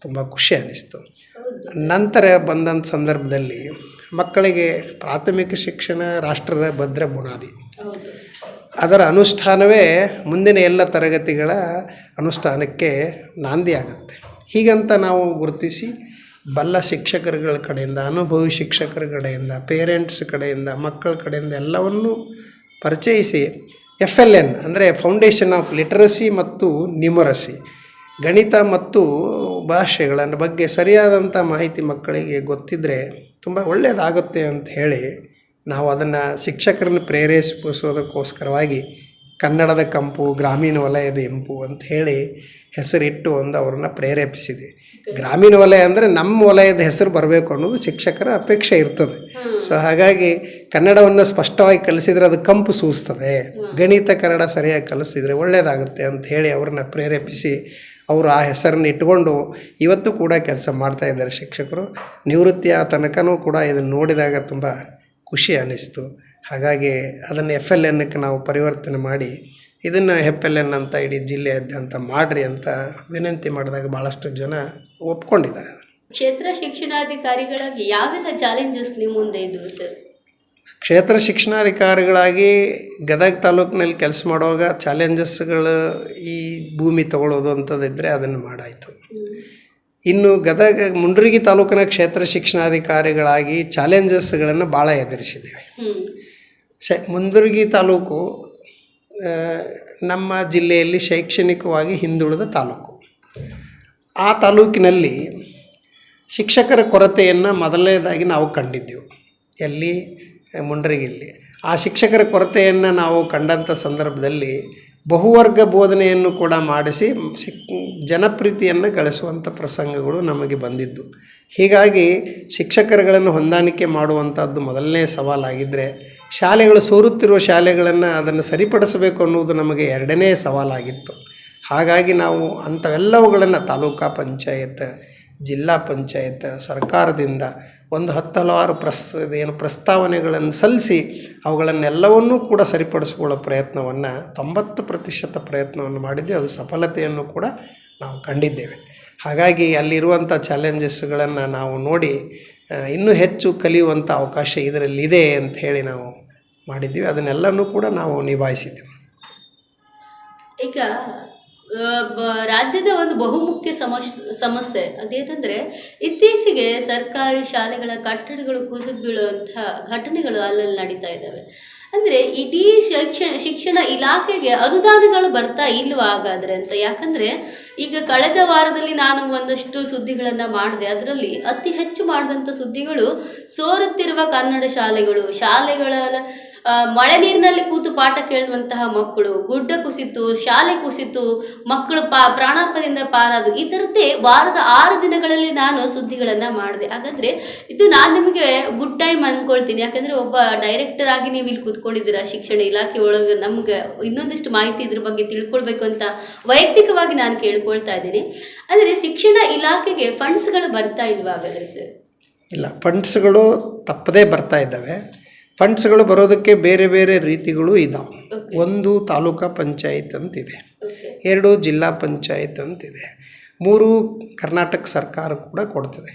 ತುಂಬ ಖುಷಿ ಅನ್ನಿಸ್ತು. ನಂತರ ಬಂದಂಥ ಸಂದರ್ಭದಲ್ಲಿ ಮಕ್ಕಳಿಗೆ ಪ್ರಾಥಮಿಕ ಶಿಕ್ಷಣ ರಾಷ್ಟ್ರದ ಭದ್ರ ಬುನಾದಿ. ಅದರ ಅನುಷ್ಠಾನವೇ ಮುಂದಿನ ಎಲ್ಲ ತರಗತಿಗಳ ಅನುಷ್ಠಾನಕ್ಕೆ ನಾಂದಿ ಆಗುತ್ತೆ. ಹೀಗಂತ ನಾವು ಗುರುತಿಸಿ ಬಲ್ಲ ಶಿಕ್ಷಕರುಗಳ ಕಡೆಯಿಂದ, ಅನುಭವಿ ಶಿಕ್ಷಕರ ಕಡೆಯಿಂದ, ಪೇರೆಂಟ್ಸ್ ಕಡೆಯಿಂದ, ಮಕ್ಕಳ ಕಡೆಯಿಂದ ಎಲ್ಲವನ್ನೂ ಪರಿಚಯಿಸಿ FLN ಅಂದರೆ ಫೌಂಡೇಶನ್ ಆಫ್ ಲಿಟರಸಿ ಮತ್ತು ನ್ಯೂಮರಸಿ, ಗಣಿತ ಮತ್ತು ಭಾಷೆಗಳ ಬಗ್ಗೆ ಸರಿಯಾದಂಥ ಮಾಹಿತಿ ಮಕ್ಕಳಿಗೆ ಗೊತ್ತಿದ್ದರೆ ತುಂಬ ಒಳ್ಳೆಯದಾಗುತ್ತೆ ಅಂತ ಹೇಳಿ ನಾವು ಅದನ್ನು ಶಿಕ್ಷಕರನ್ನು ಪ್ರೇರೇಪಿಸೋದಕ್ಕೋಸ್ಕರವಾಗಿ ಕನ್ನಡದ ಕಂಪು, ಗ್ರಾಮೀಣ ವಲಯದ ಇಂಪು ಅಂತ ಹೇಳಿ ಹೆಸರಿಟ್ಟು ಅವ್ರನ್ನ ಪ್ರೇರೇಪಿಸಿದೆ. ಗ್ರಾಮೀಣ ವಲಯ ಅಂದರೆ ನಮ್ಮ ವಲಯದ ಹೆಸರು ಬರಬೇಕು ಅನ್ನೋದು ಶಿಕ್ಷಕರ ಅಪೇಕ್ಷೆ ಇರ್ತದೆ. ಸೊ ಹಾಗಾಗಿ ಕನ್ನಡವನ್ನು ಸ್ಪಷ್ಟವಾಗಿ ಕಲಿಸಿದರೆ ಅದು ಕಂಪು ಸೂಸ್ತದೆ, ಗಣಿತ ಕನ್ನಡ ಸರಿಯಾಗಿ ಕಲಿಸಿದರೆ ಒಳ್ಳೆಯದಾಗುತ್ತೆ ಅಂತ ಹೇಳಿ ಅವ್ರನ್ನ ಪ್ರೇರೇಪಿಸಿ ಅವರು ಆ ಹೆಸರನ್ನು ಇಟ್ಕೊಂಡು ಇವತ್ತು ಕೂಡ ಕೆಲಸ ಮಾಡ್ತಾಯಿದ್ದಾರೆ ಶಿಕ್ಷಕರು. ನಿವೃತ್ತಿಯ ತನಕನೂ ಕೂಡ ಇದನ್ನು ನೋಡಿದಾಗ ತುಂಬ ಖುಷಿ ಅನ್ನಿಸ್ತು. ಹಾಗಾಗಿ ಅದನ್ನು FLNಕ್ಕೆ ನಾವು ಪರಿವರ್ತನೆ ಮಾಡಿ ಇದನ್ನು FLN ಅಂತ ಇಡೀ ಜಿಲ್ಲೆಯಾದ್ಯಂತ ಮಾಡಿರಿ ಅಂತ ವಿನಂತಿ ಮಾಡಿದಾಗ ಭಾಳಷ್ಟು ಜನ ಒಪ್ಕೊಂಡಿದ್ದಾರೆ. ಕ್ಷೇತ್ರ ಶಿಕ್ಷಣಾಧಿಕಾರಿಗಳಾಗಿ ಯಾವೆಲ್ಲ ಚಾಲೆಂಜಸ್ ನಿಮ್ಮ ಮುಂದೆ ಇದ್ದವು ಸರ್? ಕ್ಷೇತ್ರ ಶಿಕ್ಷಣಾಧಿಕಾರಿಗಳಾಗಿ ಗದಗ ತಾಲೂಕಿನಲ್ಲಿ ಕೆಲಸ ಮಾಡುವಾಗ ಚಾಲೆಂಜಸ್ಗಳು ಈ ಭೂಮಿ ತಗೊಳ್ಳೋದು ಅಂಥದ್ದಿದ್ದರೆ ಅದನ್ನು ಮಾಡಾಯಿತು. ಇನ್ನು ಗದಗ ಮುಂಡ್ರಿಗಿ ತಾಲೂಕಿನ ಕ್ಷೇತ್ರ ಶಿಕ್ಷಣಾಧಿಕಾರಿಗಳಾಗಿ ಚಾಲೆಂಜಸ್ಗಳನ್ನು ಭಾಳ ಎದುರಿಸಿದ್ದೇವೆ. ಮುಂಡ್ರಿಗಿ ತಾಲೂಕು ನಮ್ಮ ಜಿಲ್ಲೆಯಲ್ಲಿ ಶೈಕ್ಷಣಿಕವಾಗಿ ಹಿಂದುಳಿದ ತಾಲೂಕು. ಆ ತಾಲೂಕಿನಲ್ಲಿ ಶಿಕ್ಷಕರ ಕೊರತೆಯನ್ನು ಮೊದಲನೇದಾಗಿ ನಾವು ಕಂಡಿದ್ದೆವು. ಎಲ್ಲಿ? ಮುಂಡ್ರಿಗಿಲ್ಲಿ. ಆ ಶಿಕ್ಷಕರ ಕೊರತೆಯನ್ನು ನಾವು ಕಂಡಂಥ ಸಂದರ್ಭದಲ್ಲಿ ಬಹುವರ್ಗ ಬೋಧನೆಯನ್ನು ಕೂಡ ಮಾಡಿಸಿ ಜನಪ್ರೀತಿಯನ್ನು ಗಳಿಸುವಂಥ ಪ್ರಸಂಗಗಳು ನಮಗೆ ಬಂದಿದ್ದು. ಹೀಗಾಗಿ ಶಿಕ್ಷಕರುಗಳನ್ನು ಹೊಂದಾಣಿಕೆ ಮಾಡುವಂಥದ್ದು ಮೊದಲನೇ ಸವಾಲಾಗಿದ್ದರೆ, ಶಾಲೆಗಳು ಸೋರುತ್ತಿರುವ ಶಾಲೆಗಳನ್ನು ಅದನ್ನು ಸರಿಪಡಿಸಬೇಕು ಅನ್ನುವುದು ನಮಗೆ ಎರಡನೇ ಸವಾಲಾಗಿತ್ತು. ಹಾಗಾಗಿ ನಾವು ಅಂಥವೆಲ್ಲವುಗಳನ್ನು ತಾಲೂಕಾ ಪಂಚಾಯತ್, ಜಿಲ್ಲಾ ಪಂಚಾಯತ್, ಸರ್ಕಾರದಿಂದ ಒಂದು 10 ಹಲವಾರು ಪ್ರಸ್ತಾವನೆಗಳನ್ನು ಸಲ್ಲಿಸಿ ಅವುಗಳನ್ನೆಲ್ಲವನ್ನೂ ಕೂಡ ಸರಿಪಡಿಸಿಕೊಳ್ಳೋ ಪ್ರಯತ್ನವನ್ನು 90% ಪ್ರಯತ್ನವನ್ನು ಮಾಡಿದ್ದೆ. ಅದು ಸಫಲತೆಯನ್ನು ಕೂಡ ನಾವು ಕಂಡಿದ್ದೇವೆ. ಹಾಗಾಗಿ ಅಲ್ಲಿರುವಂಥ ಚಾಲೆಂಜಸ್ಗಳನ್ನು ನಾವು ನೋಡಿ ಇನ್ನೂ ಹೆಚ್ಚು ಕಲಿಯುವಂಥ ಅವಕಾಶ ಇದರಲ್ಲಿದೆ ಅಂತ ಹೇಳಿ ನಾವು ಮಾಡಿದ್ವಿ. ಅದನ್ನೆಲ್ಲನೂ ಕೂಡ ನಾವು ನಿಭಾಯಿಸಿದ್ದೇವೆ. ಈಗ ರಾಜ್ಯದ ಒಂದು ಬಹುಮುಖ್ಯ ಸಮಸ್ಯೆ ಅದೇನೆಂದರೆ, ಇತ್ತೀಚೆಗೆ ಸರ್ಕಾರಿ ಶಾಲೆಗಳ ಕಟ್ಟಡಗಳು ಕುಸಿದು ಬೀಳುವಂತಹ ಘಟನೆಗಳು ಅಲ್ಲಲ್ಲಿ ನಡೀತಾ ಇದ್ದಾವೆ. ಅಂದರೆ ಇಡೀ ಶಿಕ್ಷಣ ಇಲಾಖೆಗೆ ಅನುದಾನಗಳು ಬರ್ತಾ ಇಲ್ವಾ ಹಾಗಾದರೆ ಅಂತ. ಯಾಕಂದರೆ ಈಗ ಕಳೆದ ವಾರದಲ್ಲಿ ನಾನು ಒಂದಷ್ಟು ಸುದ್ದಿಗಳನ್ನು ಮಾಡಿದೆ. ಅದರಲ್ಲಿ ಅತಿ ಹೆಚ್ಚು ಮಾಡಿದಂಥ ಸುದ್ದಿಗಳು ಸೋರುತ್ತಿರುವ ಕನ್ನಡ ಶಾಲೆಗಳ ಮಳೆ ನೀರಿನಲ್ಲಿ ಕೂತು ಪಾಠ ಕೇಳುವಂತಹ ಮಕ್ಕಳು, ಗುಡ್ಡ ಕುಸಿತು, ಶಾಲೆ ಕುಸಿತು, ಮಕ್ಕಳು ಪ್ರಾಣಾಪಾಯದಿಂದ ಪಾರಾದು, ಈ ಥರದ್ದೇ ವಾರದ 6 ದಿನಗಳಲ್ಲಿ ನಾನು ಸುದ್ದಿಗಳನ್ನು ಮಾಡಿದೆ. ಹಾಗಾದರೆ ಇದು ನಾನು ನಿಮಗೆ ಗುಡ್ ಟೈಮ್ ಅಂದ್ಕೊಳ್ತೀನಿ. ಯಾಕಂದರೆ ಒಬ್ಬ ಡೈರೆಕ್ಟರ್ ಆಗಿ ನೀವು ಇಲ್ಲಿ ಕೂತ್ಕೊಂಡಿದ್ದೀರಾ ಶಿಕ್ಷಣ ಇಲಾಖೆ ಒಳಗೆ. ನಮ್ಗೆ ಇನ್ನೊಂದಿಷ್ಟು ಮಾಹಿತಿ ಇದ್ರ ಬಗ್ಗೆ ತಿಳ್ಕೊಳ್ಬೇಕು ಅಂತ ವೈಯಕ್ತಿಕವಾಗಿ ನಾನು ಕೇಳ್ಕೊಳ್ತಾ ಇದ್ದೀನಿ. ಅಂದರೆ ಶಿಕ್ಷಣ ಇಲಾಖೆಗೆ ಫಂಡ್ಸ್ಗಳು ಬರ್ತಾ ಇಲ್ವಾ ಹಾಗಾದರೆ ಸರ್? ಇಲ್ಲ, ಫಂಡ್ಸ್ಗಳು ತಪ್ಪದೇ ಬರ್ತಾ ಇದ್ದಾವೆ. ಫಂಡ್ಸ್ಗಳು ಬರೋದಕ್ಕೆ ಬೇರೆ ಬೇರೆ ರೀತಿಗಳು ಇದ್ದಾವೆ. ಒಂದು ತಾಲೂಕಾ ಪಂಚಾಯತ್ ಅಂತಿದೆ, 2 ಜಿಲ್ಲಾ ಪಂಚಾಯತ್ ಅಂತಿದೆ, 3 ಕರ್ನಾಟಕ ಸರ್ಕಾರ ಕೂಡ ಕೊಡ್ತದೆ.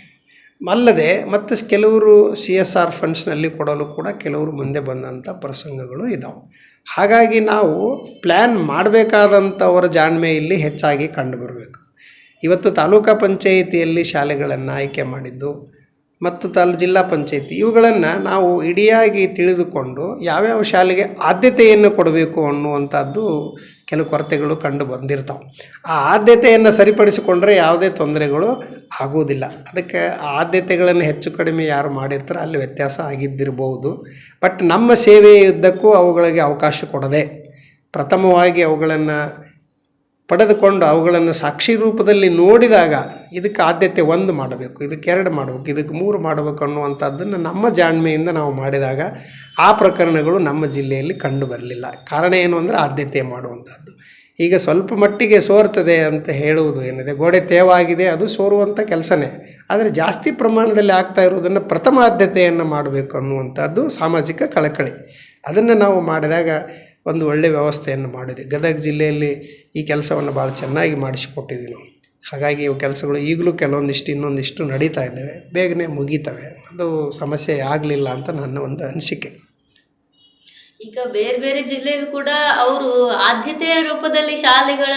ಅಲ್ಲದೆ ಮತ್ತು ಕೆಲವರು CSR ಫಂಡ್ಸ್ನಲ್ಲಿ ಕೊಡಲು ಕೂಡ ಕೆಲವರು ಮುಂದೆ ಬಂದಂಥ ಪ್ರಸಂಗಗಳು ಇದ್ದಾವೆ. ಹಾಗಾಗಿ ನಾವು ಪ್ಲ್ಯಾನ್ ಮಾಡಬೇಕಾದಂಥವರ ಜಾಣ್ಮೆ ಇಲ್ಲಿ ಹೆಚ್ಚಾಗಿ ಕಂಡುಬರಬೇಕು. ಇವತ್ತು ತಾಲೂಕಾ ಪಂಚಾಯಿತಿಯಲ್ಲಿ ಶಾಲೆಗಳನ್ನು ಆಯ್ಕೆ ಮಾಡಿದ್ದು ಮತ್ತು ಜಿಲ್ಲಾ ಪಂಚಾಯತಿ ಇವುಗಳನ್ನು ನಾವು ಇಡಿಯಾಗಿ ತಿಳಿದುಕೊಂಡು ಯಾವ್ಯಾವ ಶಾಲೆಗೆ ಆದ್ಯತೆಯನ್ನು ಕೊಡಬೇಕು ಅನ್ನುವಂಥದ್ದು ಕೆಲವು ಕೊರತೆಗಳು ಕಂಡು ಬಂದಿರ್ತಾವೆ. ಆ ಆದ್ಯತೆಯನ್ನು ಸರಿಪಡಿಸಿಕೊಂಡ್ರೆ ಯಾವುದೇ ತೊಂದರೆಗಳು ಆಗುವುದಿಲ್ಲ. ಅದಕ್ಕೆ ಆ ಆದ್ಯತೆಗಳನ್ನು ಹೆಚ್ಚು ಕಡಿಮೆ ಯಾರು ಮಾಡಿರ್ತಾರೆ ಅಲ್ಲಿ ವ್ಯತ್ಯಾಸ ಆಗಿದ್ದಿರಬಹುದು. ಬಟ್ ನಮ್ಮ ಸೇವೆಯುದ್ದಕ್ಕೂ ಅವುಗಳಿಗೆ ಅವಕಾಶ ಕೊಡದೆ ಪ್ರಥಮವಾಗಿ ಅವುಗಳನ್ನು ಪಡೆದುಕೊಂಡು ಅವುಗಳನ್ನು ಸಾಕ್ಷಿ ರೂಪದಲ್ಲಿ ನೋಡಿದಾಗ ಇದಕ್ಕೆ ಆದ್ಯತೆ 1 ಮಾಡಬೇಕು, ಇದಕ್ಕೆ 2 ಮಾಡಬೇಕು, ಇದಕ್ಕೆ 3 ಮಾಡಬೇಕು ಅನ್ನುವಂಥದ್ದನ್ನು ನಮ್ಮ ಜಾಣ್ಮೆಯಿಂದ ನಾವು ಮಾಡಿದಾಗ ಆ ಪ್ರಕರಣಗಳು ನಮ್ಮ ಜಿಲ್ಲೆಯಲ್ಲಿ ಕಂಡು ಬರಲಿಲ್ಲ. ಕಾರಣ ಏನು ಅಂದರೆ ಆದ್ಯತೆ ಮಾಡುವಂಥದ್ದು. ಈಗ ಸ್ವಲ್ಪ ಮಟ್ಟಿಗೆ ಸೋರ್ತದೆ ಅಂತ ಹೇಳುವುದು ಏನಿದೆ, ಗೋಡೆ ತೇವಾಗಿದೆ, ಅದು ಸೋರುವಂಥ ಕೆಲಸನೇ. ಆದರೆ ಜಾಸ್ತಿ ಪ್ರಮಾಣದಲ್ಲಿ ಆಗ್ತಾ ಇರೋದನ್ನು ಪ್ರಥಮ ಆದ್ಯತೆಯನ್ನು ಮಾಡಬೇಕು ಅನ್ನುವಂಥದ್ದು ಸಾಮಾಜಿಕ ಕಳಕಳಿ. ಅದನ್ನು ನಾವು ಮಾಡಿದಾಗ ಒಂದು ಒಳ್ಳೆಯ ವ್ಯವಸ್ಥೆಯನ್ನು ಮಾಡಿದ್ವಿ. ಗದಗ ಜಿಲ್ಲೆಯಲ್ಲಿ ಈ ಕೆಲಸವನ್ನು ಭಾಳ ಚೆನ್ನಾಗಿ ಮಾಡಿಸಿಕೊಟ್ಟಿದ್ವಿ ನಾವು. ಹಾಗಾಗಿ ಇವು ಕೆಲಸಗಳು ಈಗಲೂ ಕೆಲವೊಂದಿಷ್ಟು ಇನ್ನೊಂದಿಷ್ಟು ನಡೀತಾ ಇದ್ದಾವೆ, ಬೇಗನೆ ಮುಗೀತವೆ. ಅದು ಸಮಸ್ಯೆ ಆಗಲಿಲ್ಲ ಅಂತ ನನ್ನ ಒಂದು ಅನಿಸಿಕೆ. ಈಗ ಬೇರೆ ಬೇರೆ ಜಿಲ್ಲೆಯಲ್ಲೂ ಕೂಡ ಅವರು ಆದ್ಯತೆಯ ರೂಪದಲ್ಲಿ ಶಾಲೆಗಳ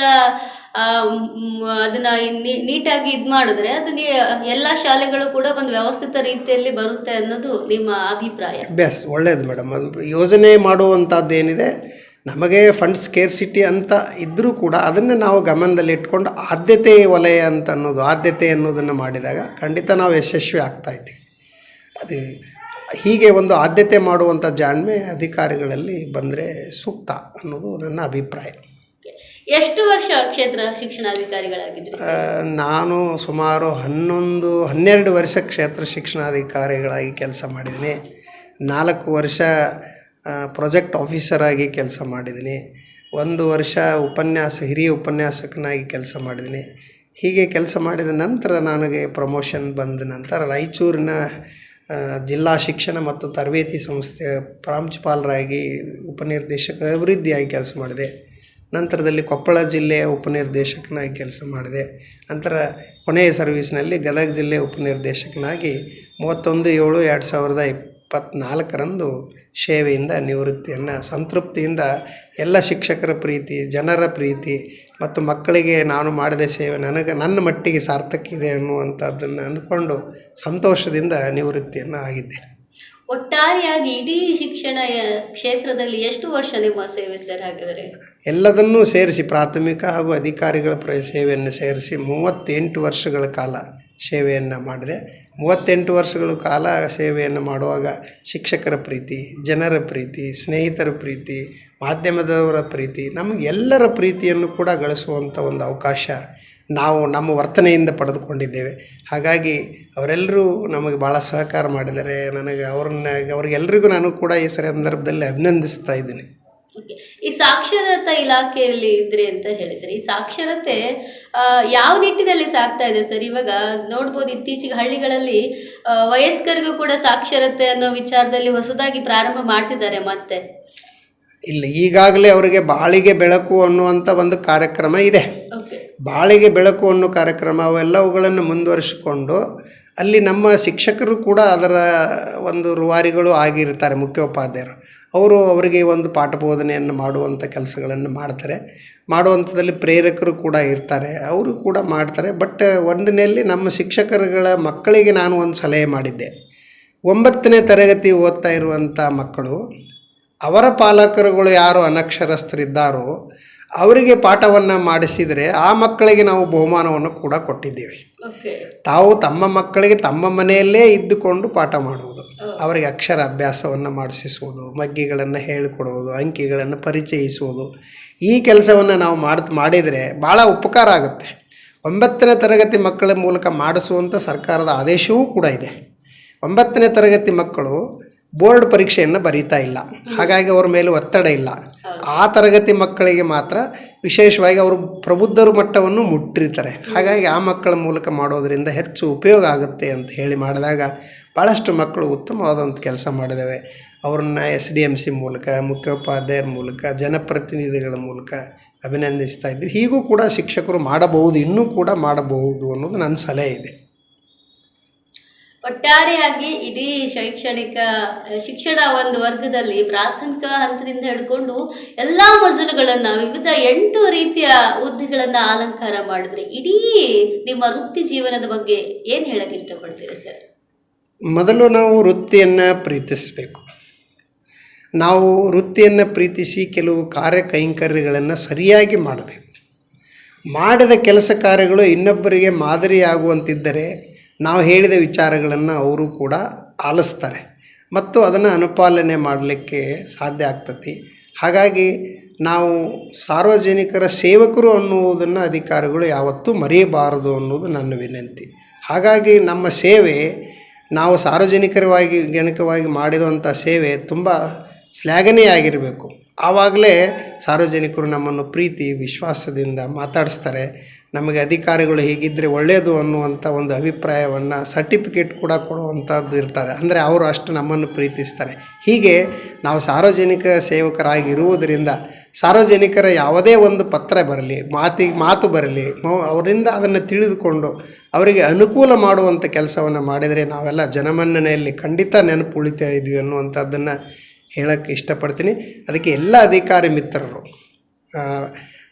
ಅದನ್ನ ನೀಟಾಗಿ ಮಾಡಿದ್ರೆ ಅದು ಎಲ್ಲ ಶಾಲೆಗಳು ಕೂಡ ಒಂದು ವ್ಯವಸ್ಥಿತ ರೀತಿಯಲ್ಲಿ ಬರುತ್ತೆ ಅನ್ನೋದು ನಿಮ್ಮ ಅಭಿಪ್ರಾಯ? ಬೆಸ್ಟ್, ಒಳ್ಳೆಯದು ಮೇಡಮ್. ಯೋಜನೆ ಮಾಡುವಂಥದ್ದು ಏನಿದೆ, ನಮಗೆ ಫಂಡ್ ಸ್ಕೇರ್ಸಿಟಿ ಅಂತ ಇದ್ದರೂ ಕೂಡ ಅದನ್ನು ನಾವು ಗಮನದಲ್ಲಿ ಇಟ್ಕೊಂಡು ಆದ್ಯತೆ ವಲಯ ಅಂತ ಆದ್ಯತೆ ಅನ್ನೋದನ್ನು ಮಾಡಿದಾಗ ಖಂಡಿತ ನಾವು ಯಶಸ್ವಿ ಆಗ್ತಾಯಿದ್ದೀವಿ. ಅದು ಹೀಗೆ ಒಂದು ಆದ್ಯತೆ ಮಾಡುವಂಥ ಜಾಣ್ಮೆ ಅಧಿಕಾರಿಗಳಲ್ಲಿ ಬಂದರೆ ಸೂಕ್ತ ಅನ್ನೋದು ನನ್ನ ಅಭಿಪ್ರಾಯ. ಎಷ್ಟು ವರ್ಷ ಕ್ಷೇತ್ರ ಶಿಕ್ಷಣಾಧಿಕಾರಿಗಳಾಗಿದ್ದರು? ನಾನು ಸುಮಾರು 12 ವರ್ಷ ಕ್ಷೇತ್ರ ಶಿಕ್ಷಣಾಧಿಕಾರಿಗಳಾಗಿ ಕೆಲಸ ಮಾಡಿದ್ದೀನಿ. 4 ವರ್ಷ ಪ್ರಾಜೆಕ್ಟ್ ಆಫೀಸರ್ ಆಗಿ ಕೆಲಸ ಮಾಡಿದ್ದೀನಿ. 1 ವರ್ಷ ಹಿರಿಯ ಉಪನ್ಯಾಸಕನಾಗಿ ಕೆಲಸ ಮಾಡಿದ್ದೀನಿ. ಹೀಗೆ ಕೆಲಸ ಮಾಡಿದ ನಂತರ ನನಗೆ ಪ್ರಮೋಷನ್ ಬಂದ ನಂತರ ರಾಯಚೂರಿನ ಜಿಲ್ಲಾ ಶಿಕ್ಷಣ ಮತ್ತು ತರಬೇತಿ ಸಂಸ್ಥೆಯ ಪ್ರಾಂಶುಪಾಲರಾಗಿ ಉಪನಿರ್ದೇಶಕ ಅಭಿವೃದ್ಧಿಯಾಗಿ ಕೆಲಸ ಮಾಡಿದೆ. ನಂತರದಲ್ಲಿ ಕೊಪ್ಪಳ ಜಿಲ್ಲೆಯ ಉಪನಿರ್ದೇಶಕನಾಗಿ ಕೆಲಸ ಮಾಡಿದೆ. ನಂತರ ಕೊನೆಯ ಸರ್ವೀಸ್ನಲ್ಲಿ ಗದಗ ಜಿಲ್ಲೆಯ ಉಪನಿರ್ದೇಶಕನಾಗಿ 31/7/2024 ಸೇವೆಯಿಂದ ನಿವೃತ್ತಿಯನ್ನು ಸಂತೃಪ್ತಿಯಿಂದ ಎಲ್ಲ ಶಿಕ್ಷಕರ ಪ್ರೀತಿ, ಜನರ ಪ್ರೀತಿ ಮತ್ತು ಮಕ್ಕಳಿಗೆ ನಾನು ಮಾಡಿದ ಸೇವೆ ನನ್ನ ಮಟ್ಟಿಗೆ ಸಾರ್ಥಕ ಇದೆ ಅನ್ನುವಂಥದ್ದನ್ನು ಅಂದ್ಕೊಂಡು ಸಂತೋಷದಿಂದ ನಿವೃತ್ತಿಯನ್ನು ಆಗಿದ್ದೇನೆ. ಒಟ್ಟಾರೆಯಾಗಿ ಇಡೀ ಶಿಕ್ಷಣ ಕ್ಷೇತ್ರದಲ್ಲಿ ಎಷ್ಟು ವರ್ಷ ನಿಮ್ಮ ಸೇವೆ ಸರ್ ಹಾಗಾದರೆ? ಎಲ್ಲದನ್ನೂ ಸೇರಿಸಿ ಪ್ರಾಥಮಿಕ ಹಾಗೂ ಅಧಿಕಾರಿಗಳ ಸೇವೆಯನ್ನು ಸೇರಿಸಿ 38 ವರ್ಷಗಳ ಕಾಲ ಸೇವೆಯನ್ನು ಮಾಡಿದೆ. 38 ವರ್ಷಗಳ ಕಾಲ ಸೇವೆಯನ್ನು ಮಾಡುವಾಗ ಶಿಕ್ಷಕರ ಪ್ರೀತಿ, ಜನರ ಪ್ರೀತಿ, ಸ್ನೇಹಿತರ ಪ್ರೀತಿ, ಮಾಧ್ಯಮದವರ ಪ್ರೀತಿ, ನಮಗೆಲ್ಲರ ಪ್ರೀತಿಯನ್ನು ಕೂಡ ಗಳಿಸುವಂಥ ಒಂದು ಅವಕಾಶ ನಾವು ನಮ್ಮ ವರ್ತನೆಯಿಂದ ಪಡೆದುಕೊಂಡಿದ್ದೇವೆ. ಹಾಗಾಗಿ ಅವರೆಲ್ಲರೂ ನಮಗೆ ಭಾಳ ಸಹಕಾರ ಮಾಡಿದ್ದಾರೆ. ನನಗೆ ಅವ್ರಿಗೆಲ್ಲರಿಗೂ ನಾನು ಕೂಡ ಈ ಸಂದರ್ಭದಲ್ಲಿ ಅಭಿನಂದಿಸ್ತಾ ಇದ್ದೀನಿ. ಓಕೆ, ಈ ಸಾಕ್ಷರತಾ ಇಲಾಖೆಯಲ್ಲಿ ಇದ್ರಿ ಅಂತ ಹೇಳಿದ್ರೆ, ಈ ಸಾಕ್ಷರತೆ ಯಾವ ನಿಟ್ಟಿನಲ್ಲಿ ಸಾಗ್ತಾ ಇದೆ ಸರ್? ಇವಾಗ ನೋಡ್ಬೋದು ಇತ್ತೀಚೆಗೆ ಹಳ್ಳಿಗಳಲ್ಲಿ ವಯಸ್ಕರಿಗೂ ಕೂಡ ಸಾಕ್ಷರತೆ ಅನ್ನೋ ವಿಚಾರದಲ್ಲಿ ಹೊಸದಾಗಿ ಪ್ರಾರಂಭ ಮಾಡ್ತಿದ್ದಾರೆ. ಮತ್ತೆ ಇಲ್ಲ, ಈಗಾಗಲೇ ಅವರಿಗೆ ಬಾಳಿಗೆ ಬೆಳಕು ಅನ್ನುವಂಥ ಒಂದು ಕಾರ್ಯಕ್ರಮ ಇದೆ. ಓಕೆ, ಬಾಳಿಗೆ ಬೆಳಕು ಅನ್ನೋ ಕಾರ್ಯಕ್ರಮ ಅವೆಲ್ಲವುಗಳನ್ನು ಮುಂದುವರಿಸಿಕೊಂಡು ಅಲ್ಲಿ ನಮ್ಮ ಶಿಕ್ಷಕರು ಕೂಡ ಅದರ ಒಂದು ರೂವಾರಿಗಳು ಆಗಿರ್ತಾರೆ, ಮುಖ್ಯೋಪಾಧ್ಯಾಯರು. ಅವರಿಗೆ ಒಂದು ಪಾಠ ಬೋಧನೆಯನ್ನು ಮಾಡುವಂಥ ಕೆಲಸಗಳನ್ನು ಮಾಡ್ತಾರೆ. ಮಾಡುವಂಥದ್ದಲ್ಲಿ ಪ್ರೇರಕರು ಕೂಡ ಇರ್ತಾರೆ, ಅವರು ಕೂಡ ಮಾಡ್ತಾರೆ. ಬಟ್ ಒಂದಿನಲ್ಲಿ ನಮ್ಮ ಶಿಕ್ಷಕರುಗಳ ಮಕ್ಕಳಿಗೆ ನಾನು ಒಂದು ಸಲಹೆ ಮಾಡಿದ್ದೆ. 9ನೇ ತರಗತಿ ಓದ್ತಾ ಇರುವಂಥ ಮಕ್ಕಳು, ಅವರ ಪಾಲಕರುಗಳು ಯಾರು ಅನಕ್ಷರಸ್ಥರಿದ್ದಾರೋ ಅವರಿಗೆ ಪಾಠವನ್ನು ಮಾಡಿಸಿದರೆ ಆ ಮಕ್ಕಳಿಗೆ ನಾವು ಬಹುಮಾನವನ್ನು ಕೂಡ ಕೊಟ್ಟಿದ್ದೇವೆ. ತಾವು ತಮ್ಮ ಮಕ್ಕಳಿಗೆ ತಮ್ಮ ಮನೆಯಲ್ಲೇ ಇದ್ದುಕೊಂಡು ಪಾಠ ಮಾಡುವುದು, ಅವರಿಗೆ ಅಕ್ಷರ ಅಭ್ಯಾಸವನ್ನು ಮಾಡಿಸುವುದು, ಮಗ್ಗಿಗಳನ್ನು ಹೇಳಿಕೊಡುವುದು, ಅಂಕಿಗಳನ್ನು ಪರಿಚಯಿಸುವುದು, ಈ ಕೆಲಸವನ್ನು ನಾವು ಮಾಡಿದರೆ ಭಾಳ ಉಪಕಾರ ಆಗುತ್ತೆ. 9ನೇ ತರಗತಿ ಮಕ್ಕಳ ಮೂಲಕ ಮಾಡಿಸುವಂಥ ಸರ್ಕಾರದ ಆದೇಶವೂ ಕೂಡ ಇದೆ. 9ನೇ ತರಗತಿ ಮಕ್ಕಳು ಬೋರ್ಡ್ ಪರೀಕ್ಷೆಯನ್ನು ಬರೀತಾ ಇಲ್ಲ, ಹಾಗಾಗಿ ಅವ್ರ ಮೇಲೆ ಒತ್ತಡ ಇಲ್ಲ. ಆ ತರಗತಿ ಮಕ್ಕಳಿಗೆ ಮಾತ್ರ ವಿಶೇಷವಾಗಿ ಅವರು ಪ್ರಬುದ್ಧರ ಮಟ್ಟವನ್ನು ಮುಟ್ಟಿರ್ತಾರೆ. ಹಾಗಾಗಿ ಆ ಮಕ್ಕಳ ಮೂಲಕ ಮಾಡೋದರಿಂದ ಹೆಚ್ಚು ಉಪಯೋಗ ಆಗುತ್ತೆ ಅಂತ ಹೇಳಿ ಮಾಡಿದಾಗ ಭಾಳಷ್ಟು ಮಕ್ಕಳು ಉತ್ತಮವಾದಂಥ ಕೆಲಸ ಮಾಡಿದ್ದಾವೆ. ಅವ್ರನ್ನ SDMC ಮೂಲಕ, ಮುಖ್ಯೋಪಾಧ್ಯಾಯರ ಮೂಲಕ, ಜನಪ್ರತಿನಿಧಿಗಳ ಮೂಲಕ ಅಭಿನಂದಿಸ್ತಾ ಇದ್ವಿ. ಹೀಗೂ ಕೂಡ ಶಿಕ್ಷಕರು ಮಾಡಬಹುದು, ಇನ್ನೂ ಕೂಡ ಮಾಡಬಹುದು ಅನ್ನೋದು ನನ್ನ ಸಲಹೆ ಇದೆ. ಒಟ್ಟಾರೆಯಾಗಿ ಇಡೀ ಶಿಕ್ಷಣ ಒಂದು ವರ್ಗದಲ್ಲಿ ಪ್ರಾಥಮಿಕ ಹಂತದಿಂದ ಹಿಡ್ಕೊಂಡು ಎಲ್ಲ ಮಜಲುಗಳನ್ನು ವಿವಿಧ 8 ರೀತಿಯ ಹುದ್ದೆಗಳನ್ನು ಅಲಂಕಾರ ಮಾಡಿದ್ರೆ, ಇಡೀ ನಿಮ್ಮ ವೃತ್ತಿ ಜೀವನದ ಬಗ್ಗೆ ಏನು ಹೇಳಕ್ಕೆ ಇಷ್ಟಪಡ್ತೀರಾ ಸರ್? ಮೊದಲು ನಾವು ವೃತ್ತಿಯನ್ನು ಪ್ರೀತಿಸಬೇಕು. ನಾವು ವೃತ್ತಿಯನ್ನು ಪ್ರೀತಿಸಿ ಕೆಲವು ಕಾರ್ಯ ಕೈಂಕರ್ಯಗಳನ್ನು ಸರಿಯಾಗಿ ಮಾಡಬೇಕು. ಮಾಡಿದ ಕೆಲಸ ಕಾರ್ಯಗಳು ಇನ್ನೊಬ್ಬರಿಗೆ ಮಾದರಿಯಾಗುವಂತಿದ್ದರೆ ನಾವು ಹೇಳಿದ ವಿಚಾರಗಳನ್ನು ಅವರು ಕೂಡ ಆಲಿಸ್ತಾರೆ ಮತ್ತು ಅದನ್ನು ಅನುಪಾಲನೆ ಮಾಡಲಿಕ್ಕೆ ಸಾಧ್ಯ ಆಗ್ತತಿ. ಹಾಗಾಗಿ ನಾವು ಸಾರ್ವಜನಿಕರ ಸೇವಕರು ಅನ್ನುವುದನ್ನು ಅಧಿಕಾರಿಗಳು ಯಾವತ್ತೂ ಮರೆಯಬಾರದು ಅನ್ನೋದು ನನ್ನ ವಿನಂತಿ. ಹಾಗಾಗಿ ನಮ್ಮ ಸೇವೆ, ನಾವು ಸಾರ್ವಜನಿಕವಾಗಿ ಮಾಡಿದಂಥ ಸೇವೆ ತುಂಬ ಶ್ಲಾಘನೀಯಾಗಿರಬೇಕು. ಆವಾಗಲೇ ಸಾರ್ವಜನಿಕರು ನಮ್ಮನ್ನು ಪ್ರೀತಿ ವಿಶ್ವಾಸದಿಂದ ಮಾತಾಡಿಸ್ತಾರೆ. ನಮಗೆ ಅಧಿಕಾರಿಗಳು ಹೀಗಿದ್ದರೆ ಒಳ್ಳೆಯದು ಅನ್ನುವಂಥ ಒಂದು ಅಭಿಪ್ರಾಯವನ್ನು ಸರ್ಟಿಫಿಕೇಟ್ ಕೂಡ ಕೊಡುವಂಥದ್ದು ಇರ್ತಾರೆ. ಅಂದರೆ ಅವರು ಅಷ್ಟು ನಮ್ಮನ್ನು ಪ್ರೀತಿಸ್ತಾರೆ. ಹೀಗೆ ನಾವು ಸಾರ್ವಜನಿಕ ಸೇವಕರಾಗಿರುವುದರಿಂದ ಸಾರ್ವಜನಿಕರ ಯಾವುದೇ ಒಂದು ಪತ್ರ ಬರಲಿ, ಮಾತು ಬರಲಿ, ಅವರಿಂದ ಅದನ್ನು ತಿಳಿದುಕೊಂಡು ಅವರಿಗೆ ಅನುಕೂಲ ಮಾಡುವಂಥ ಕೆಲಸವನ್ನು ಮಾಡಿದರೆ ನಾವೆಲ್ಲ ಜನಮನ್ನಣೆಯಲ್ಲಿ ಖಂಡಿತ ನೆನಪು ಉಳಿತಾ ಇದ್ವಿ ಅನ್ನುವಂಥದ್ದನ್ನು ಹೇಳೋಕ್ಕೆ ಇಷ್ಟಪಡ್ತೀನಿ. ಅದಕ್ಕೆ ಎಲ್ಲ ಅಧಿಕಾರಿ ಮಿತ್ರರು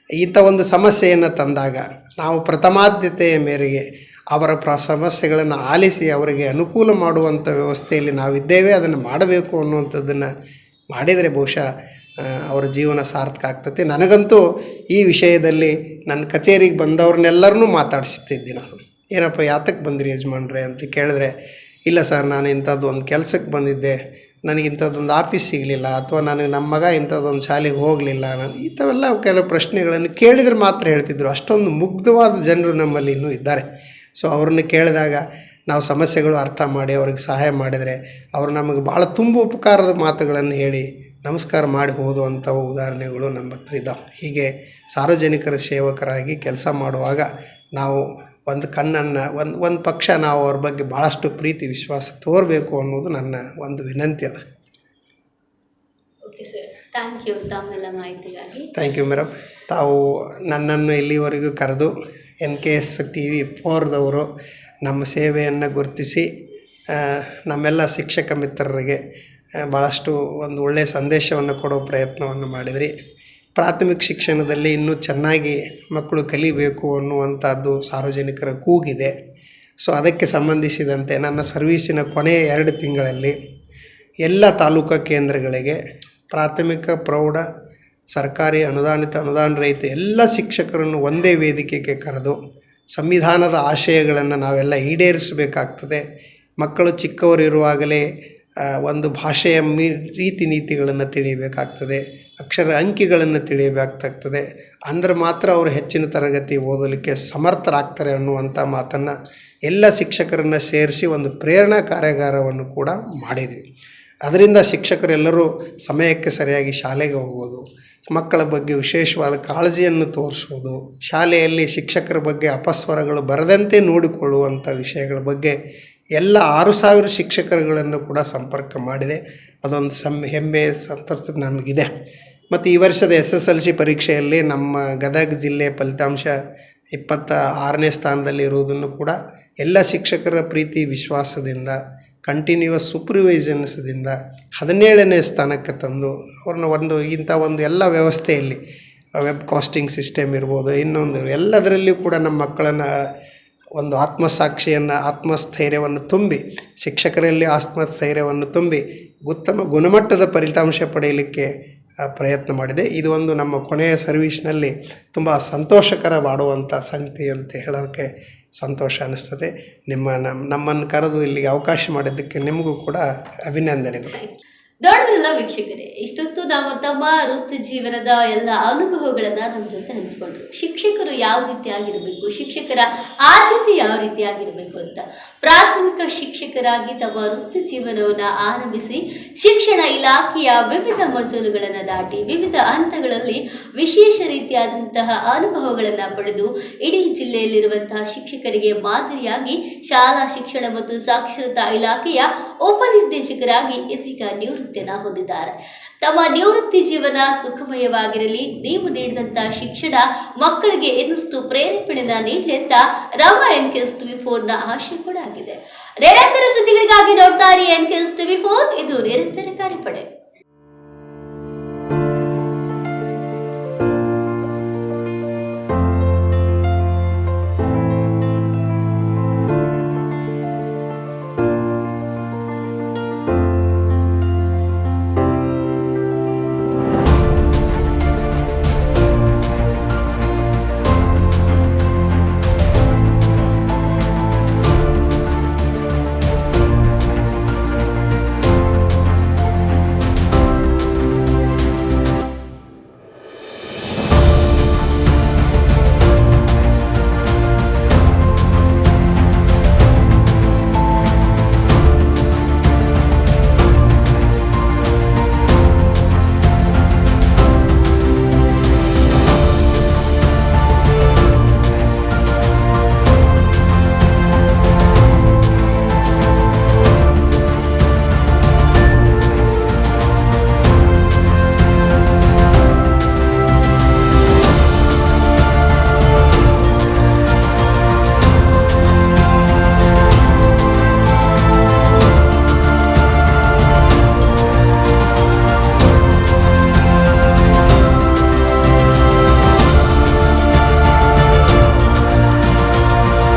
ಇಂಥ ಒಂದು ಸಮಸ್ಯೆಯನ್ನು ತಂದಾಗ ನಾವು ಪ್ರಥಮಾದ್ಯತೆಯ ಮೇರೆಗೆ ಅವರ ಸಮಸ್ಯೆಗಳನ್ನು ಆಲಿಸಿ ಅವರಿಗೆ ಅನುಕೂಲ ಮಾಡುವಂಥ ವ್ಯವಸ್ಥೆಯಲ್ಲಿ ನಾವಿದ್ದೇವೆ, ಅದನ್ನು ಮಾಡಬೇಕು ಅನ್ನುವಂಥದ್ದನ್ನು ಮಾಡಿದರೆ ಬಹುಶಃ ಅವರ ಜೀವನ ಸಾರ್ಥಕ ಆಗ್ತದೆ. ನನಗಂತೂ ಈ ವಿಷಯದಲ್ಲಿ ನನ್ನ ಕಚೇರಿಗೆ ಬಂದವ್ರನ್ನೆಲ್ಲರನ್ನೂ ಮಾತಾಡಿಸ್ತಿದ್ದೆ. ನಾನು ಏನಪ್ಪ ಯಾತಕ್ಕೆ ಬಂದಿರಿ ಯಜಮಾನ್ರೆ ಅಂತ ಕೇಳಿದ್ರೆ, ಇಲ್ಲ ಸರ್ ನಾನು ಇಂಥದ್ದು ಒಂದು ಕೆಲಸಕ್ಕೆ ಬಂದಿದ್ದೆ, ನನಗೆ ಇಂಥದ್ದೊಂದು ಆಫೀಸ್ ಸಿಗಲಿಲ್ಲ, ಅಥವಾ ನನಗೆ ನಮ್ಮ ಮಗ ಇಂಥದ್ದೊಂದು ಶಾಲೆಗೆ ಹೋಗಲಿಲ್ಲ, ನಾನು ಇಂಥವೆಲ್ಲ ಕೆಲವು ಪ್ರಶ್ನೆಗಳನ್ನು ಕೇಳಿದರೆ ಮಾತ್ರ ಹೇಳ್ತಿದ್ರು. ಅಷ್ಟೊಂದು ಮುಗ್ಧವಾದ ಜನರು ನಮ್ಮಲ್ಲಿ ಇನ್ನೂ ಇದ್ದಾರೆ. ಸೊ ಅವ್ರನ್ನ ಕೇಳಿದಾಗ ನಾವು ಸಮಸ್ಯೆಗಳು ಅರ್ಥ ಮಾಡಿ ಅವ್ರಿಗೆ ಸಹಾಯ ಮಾಡಿದರೆ ಅವರು ನಮಗೆ ಭಾಳ ತುಂಬ ಉಪಕಾರದ ಮಾತುಗಳನ್ನು ಹೇಳಿ ನಮಸ್ಕಾರ ಮಾಡಿ ಹೋದುವಂಥ ಉದಾಹರಣೆಗಳು ನಮ್ಮ ಹತ್ರ ಇದ್ದಾವೆ. ಹೀಗೆ ಸಾರ್ವಜನಿಕರ ಸೇವಕರಾಗಿ ಕೆಲಸ ಮಾಡುವಾಗ ನಾವು ಒಂದು ಕಣ್ಣನ್ನು ಒಂದು ಪಕ್ಷ ನಾವು ಅವ್ರ ಬಗ್ಗೆ ಭಾಳಷ್ಟು ಪ್ರೀತಿ ವಿಶ್ವಾಸ ತೋರಬೇಕು ಅನ್ನೋದು ನನ್ನ ಒಂದು ವಿನಂತಿ ಅದ. ಓಕೆ ಸರ್, ಥ್ಯಾಂಕ್ ಯು ತಮ್ಮೆಲ್ಲ ಮಾಹಿತಿಗಾಗಿ. Thank you madam. ತಾವು ನನ್ನನ್ನು ಇಲ್ಲಿವರೆಗೂ ಕರೆದು NKS TV 4ದವರು ನಮ್ಮ ಸೇವೆಯನ್ನು ಗುರುತಿಸಿ ನಮ್ಮೆಲ್ಲ ಶಿಕ್ಷಕ ಮಿತ್ರರಿಗೆ ಭಾಳಷ್ಟು ಒಂದು ಒಳ್ಳೆಯ ಸಂದೇಶವನ್ನು ಕೊಡೋ ಪ್ರಯತ್ನವನ್ನು ಮಾಡಿದ್ರಿ. ಪ್ರಾಥಮಿಕ ಶಿಕ್ಷಣದಲ್ಲಿ ಇನ್ನೂ ಚೆನ್ನಾಗಿ ಮಕ್ಕಳು ಕಲಿಬೇಕು ಅನ್ನುವಂಥದ್ದು ಸಾರ್ವಜನಿಕರ ಕೂಗಿದೆ. ಸೊ ಅದಕ್ಕೆ ಸಂಬಂಧಿಸಿದಂತೆ ನನ್ನ ಸರ್ವೀಸಿನ ಕೊನೆಯ 2 ತಿಂಗಳಲ್ಲಿ ಎಲ್ಲ ತಾಲೂಕಾ ಕೇಂದ್ರಗಳಿಗೆ ಪ್ರಾಥಮಿಕ ಪ್ರೌಢ ಸರ್ಕಾರಿ ಅನುದಾನ ರಹಿತ ಎಲ್ಲ ಶಿಕ್ಷಕರನ್ನು ಒಂದೇ ವೇದಿಕೆಗೆ ಕರೆದು ಸಂವಿಧಾನದ ಆಶಯಗಳನ್ನು ನಾವೆಲ್ಲ ಈಡೇರಿಸಬೇಕಾಗ್ತದೆ. ಮಕ್ಕಳು ಚಿಕ್ಕವರಿರುವಾಗಲೇ ಒಂದು ಭಾಷೆಯ ರೀತಿ ನೀತಿಗಳನ್ನು ತಿಳಿಯಬೇಕಾಗ್ತದೆ, ಅಕ್ಷರ ಅಂಕಿಗಳನ್ನು ತಿಳಿಯಬೇಕಾಗ್ತದೆ. ಅಂದ್ರೆ ಮಾತ್ರ ಅವರು ಹೆಚ್ಚಿನ ತರಗತಿ ಓದಲಿಕ್ಕೆ ಸಮರ್ಥರಾಗ್ತಾರೆ ಅನ್ನುವಂಥ ಮಾತನ್ನು ಎಲ್ಲ ಶಿಕ್ಷಕರನ್ನು ಸೇರಿಸಿ ಒಂದು ಪ್ರೇರಣಾ ಕಾರ್ಯಾಗಾರವನ್ನು ಕೂಡ ಮಾಡಿದ್ವಿ. ಅದರಿಂದ ಶಿಕ್ಷಕರೆಲ್ಲರೂ ಸಮಯಕ್ಕೆ ಸರಿಯಾಗಿ ಶಾಲೆಗೆ ಹೋಗೋದು, ಮಕ್ಕಳ ಬಗ್ಗೆ ವಿಶೇಷವಾದ ಕಾಳಜಿಯನ್ನು ತೋರಿಸೋದು, ಶಾಲೆಯಲ್ಲಿ ಶಿಕ್ಷಕರ ಬಗ್ಗೆ ಅಪಸ್ವರಗಳು ಬರದಂತೆ ನೋಡಿಕೊಳ್ಳುವಂಥ ವಿಷಯಗಳ ಬಗ್ಗೆ ಎಲ್ಲ 6,000 ಶಿಕ್ಷಕರುಗಳನ್ನು ಕೂಡ ಸಂಪರ್ಕ ಮಾಡಿದೆ. ಅದೊಂದು ಹೆಮ್ಮೆ ಸಂತೃಪ್ತಿ ನಮಗಿದೆ. ಮತ್ತು ಈ ವರ್ಷದ SSLC ಪರೀಕ್ಷೆಯಲ್ಲಿ ನಮ್ಮ ಗದಗ ಜಿಲ್ಲೆ ಫಲಿತಾಂಶ 26ನೇ ಸ್ಥಾನದಲ್ಲಿ ಇರುವುದನ್ನು ಕೂಡ ಎಲ್ಲ ಶಿಕ್ಷಕರ ಪ್ರೀತಿ ವಿಶ್ವಾಸದಿಂದ ಕಂಟಿನ್ಯೂಯಸ್ ಸೂಪರ್ವೈಸನ್ಸ್ದಿಂದ 17ನೇ ಸ್ಥಾನಕ್ಕೆ ತಂದು ಅವ್ರನ್ನ ಇಂಥ ಒಂದು ಎಲ್ಲ ವ್ಯವಸ್ಥೆಯಲ್ಲಿ ವೆಬ್ ಕಾಸ್ಟಿಂಗ್ ಸಿಸ್ಟಮ್ ಇರ್ಬೋದು, ಇನ್ನೊಂದು ಎಲ್ಲದರಲ್ಲಿಯೂ ಕೂಡ ನಮ್ಮ ಮಕ್ಕಳನ್ನು ಒಂದು ಆತ್ಮಸ್ಥೈರ್ಯವನ್ನು ತುಂಬಿ, ಶಿಕ್ಷಕರಲ್ಲಿ ಆತ್ಮಸ್ಥೈರ್ಯವನ್ನು ತುಂಬಿ ಉತ್ತಮ ಗುಣಮಟ್ಟದ ಫಲಿತಾಂಶ ಪಡೆಯಲಿಕ್ಕೆ ಪ್ರಯತ್ನ ಮಾಡಿದೆ. ಇದು ಒಂದು ನಮ್ಮ ಕೊನೆಯ ಸರ್ವೀಸ್ನಲ್ಲಿ ತುಂಬ ಸಂತೋಷಕರ ಮಾಡುವಂಥ ಸಂಗತಿ ಅಂತ ಹೇಳೋದಕ್ಕೆ ಸಂತೋಷ ಅನ್ನಿಸ್ತದೆ. ನಮ್ಮನ್ನು ಕರೆದು ಇಲ್ಲಿಗೆ ಅವಕಾಶ ಮಾಡಿದ್ದಕ್ಕೆ ನಿಮಗೂ ಕೂಡ ಅಭಿನಂದನೆಗಳು. ದೊಡ್ಡದಲ್ಲ ವೀಕ್ಷಕರೇ, ಇಷ್ಟೊತ್ತು ನಾವು ತಮ್ಮ ವೃತ್ತಿ ಜೀವನದ ಎಲ್ಲ ಅನುಭವಗಳನ್ನ ನಮ್ಮ ಜೊತೆ ಹಂಚಿಕೊಂಡ್ರು. ಶಿಕ್ಷಕರು ಯಾವ ರೀತಿ ಆಗಿರಬೇಕು, ಶಿಕ್ಷಕರ ಆದ್ಯತೆ ಯಾವ ರೀತಿ ಆಗಿರಬೇಕು ಅಂತ ಪ್ರಾಥಮಿಕ ಶಿಕ್ಷಕರಾಗಿ ತಮ್ಮ ವೃತ್ತಿ ಜೀವನವನ್ನು ಆರಂಭಿಸಿ ಶಿಕ್ಷಣ ಇಲಾಖೆಯ ವಿವಿಧ ಮಜಲುಗಳನ್ನು ದಾಟಿ ವಿವಿಧ ಹಂತಗಳಲ್ಲಿ ವಿಶೇಷ ರೀತಿಯಾದಂತಹ ಅನುಭವಗಳನ್ನು ಪಡೆದು ಇಡೀ ಜಿಲ್ಲೆಯಲ್ಲಿರುವಂತಹ ಶಿಕ್ಷಕರಿಗೆ ಮಾದರಿಯಾಗಿ ಶಾಲಾ ಶಿಕ್ಷಣ ಮತ್ತು ಸಾಕ್ಷರತಾ ಇಲಾಖೆಯ ಉಪನಿರ್ದೇಶಕರಾಗಿ ಇದೀಗ ನಿವೃತ್ತಿಯನ್ನು ಹೊಂದಿದ್ದಾರೆ. ತಮ್ಮ ನಿವೃತ್ತಿ ಜೀವನ ಸುಖಮಯವಾಗಿರಲಿ, ನೀವು ನೀಡಿದಂತಹ ಶಿಕ್ಷಣ ಮಕ್ಕಳಿಗೆ ಇನ್ನಷ್ಟು ಪ್ರೇರೇಪಣೆಯನ್ನು ನೀಡಲಿ ಅಂತ ನಮ್ಮ NKS TV4 ನ ಆಶಯ ಕೂಡ ಆಗಿದೆ. ನಿರಂತರ ಸುದ್ದಿಗಳಿಗಾಗಿ ನೋಡ್ತಾ ಇರಿ NKS TV4, ಇದು ನಿರಂತರ ಕಾರ್ಯಪಡೆ.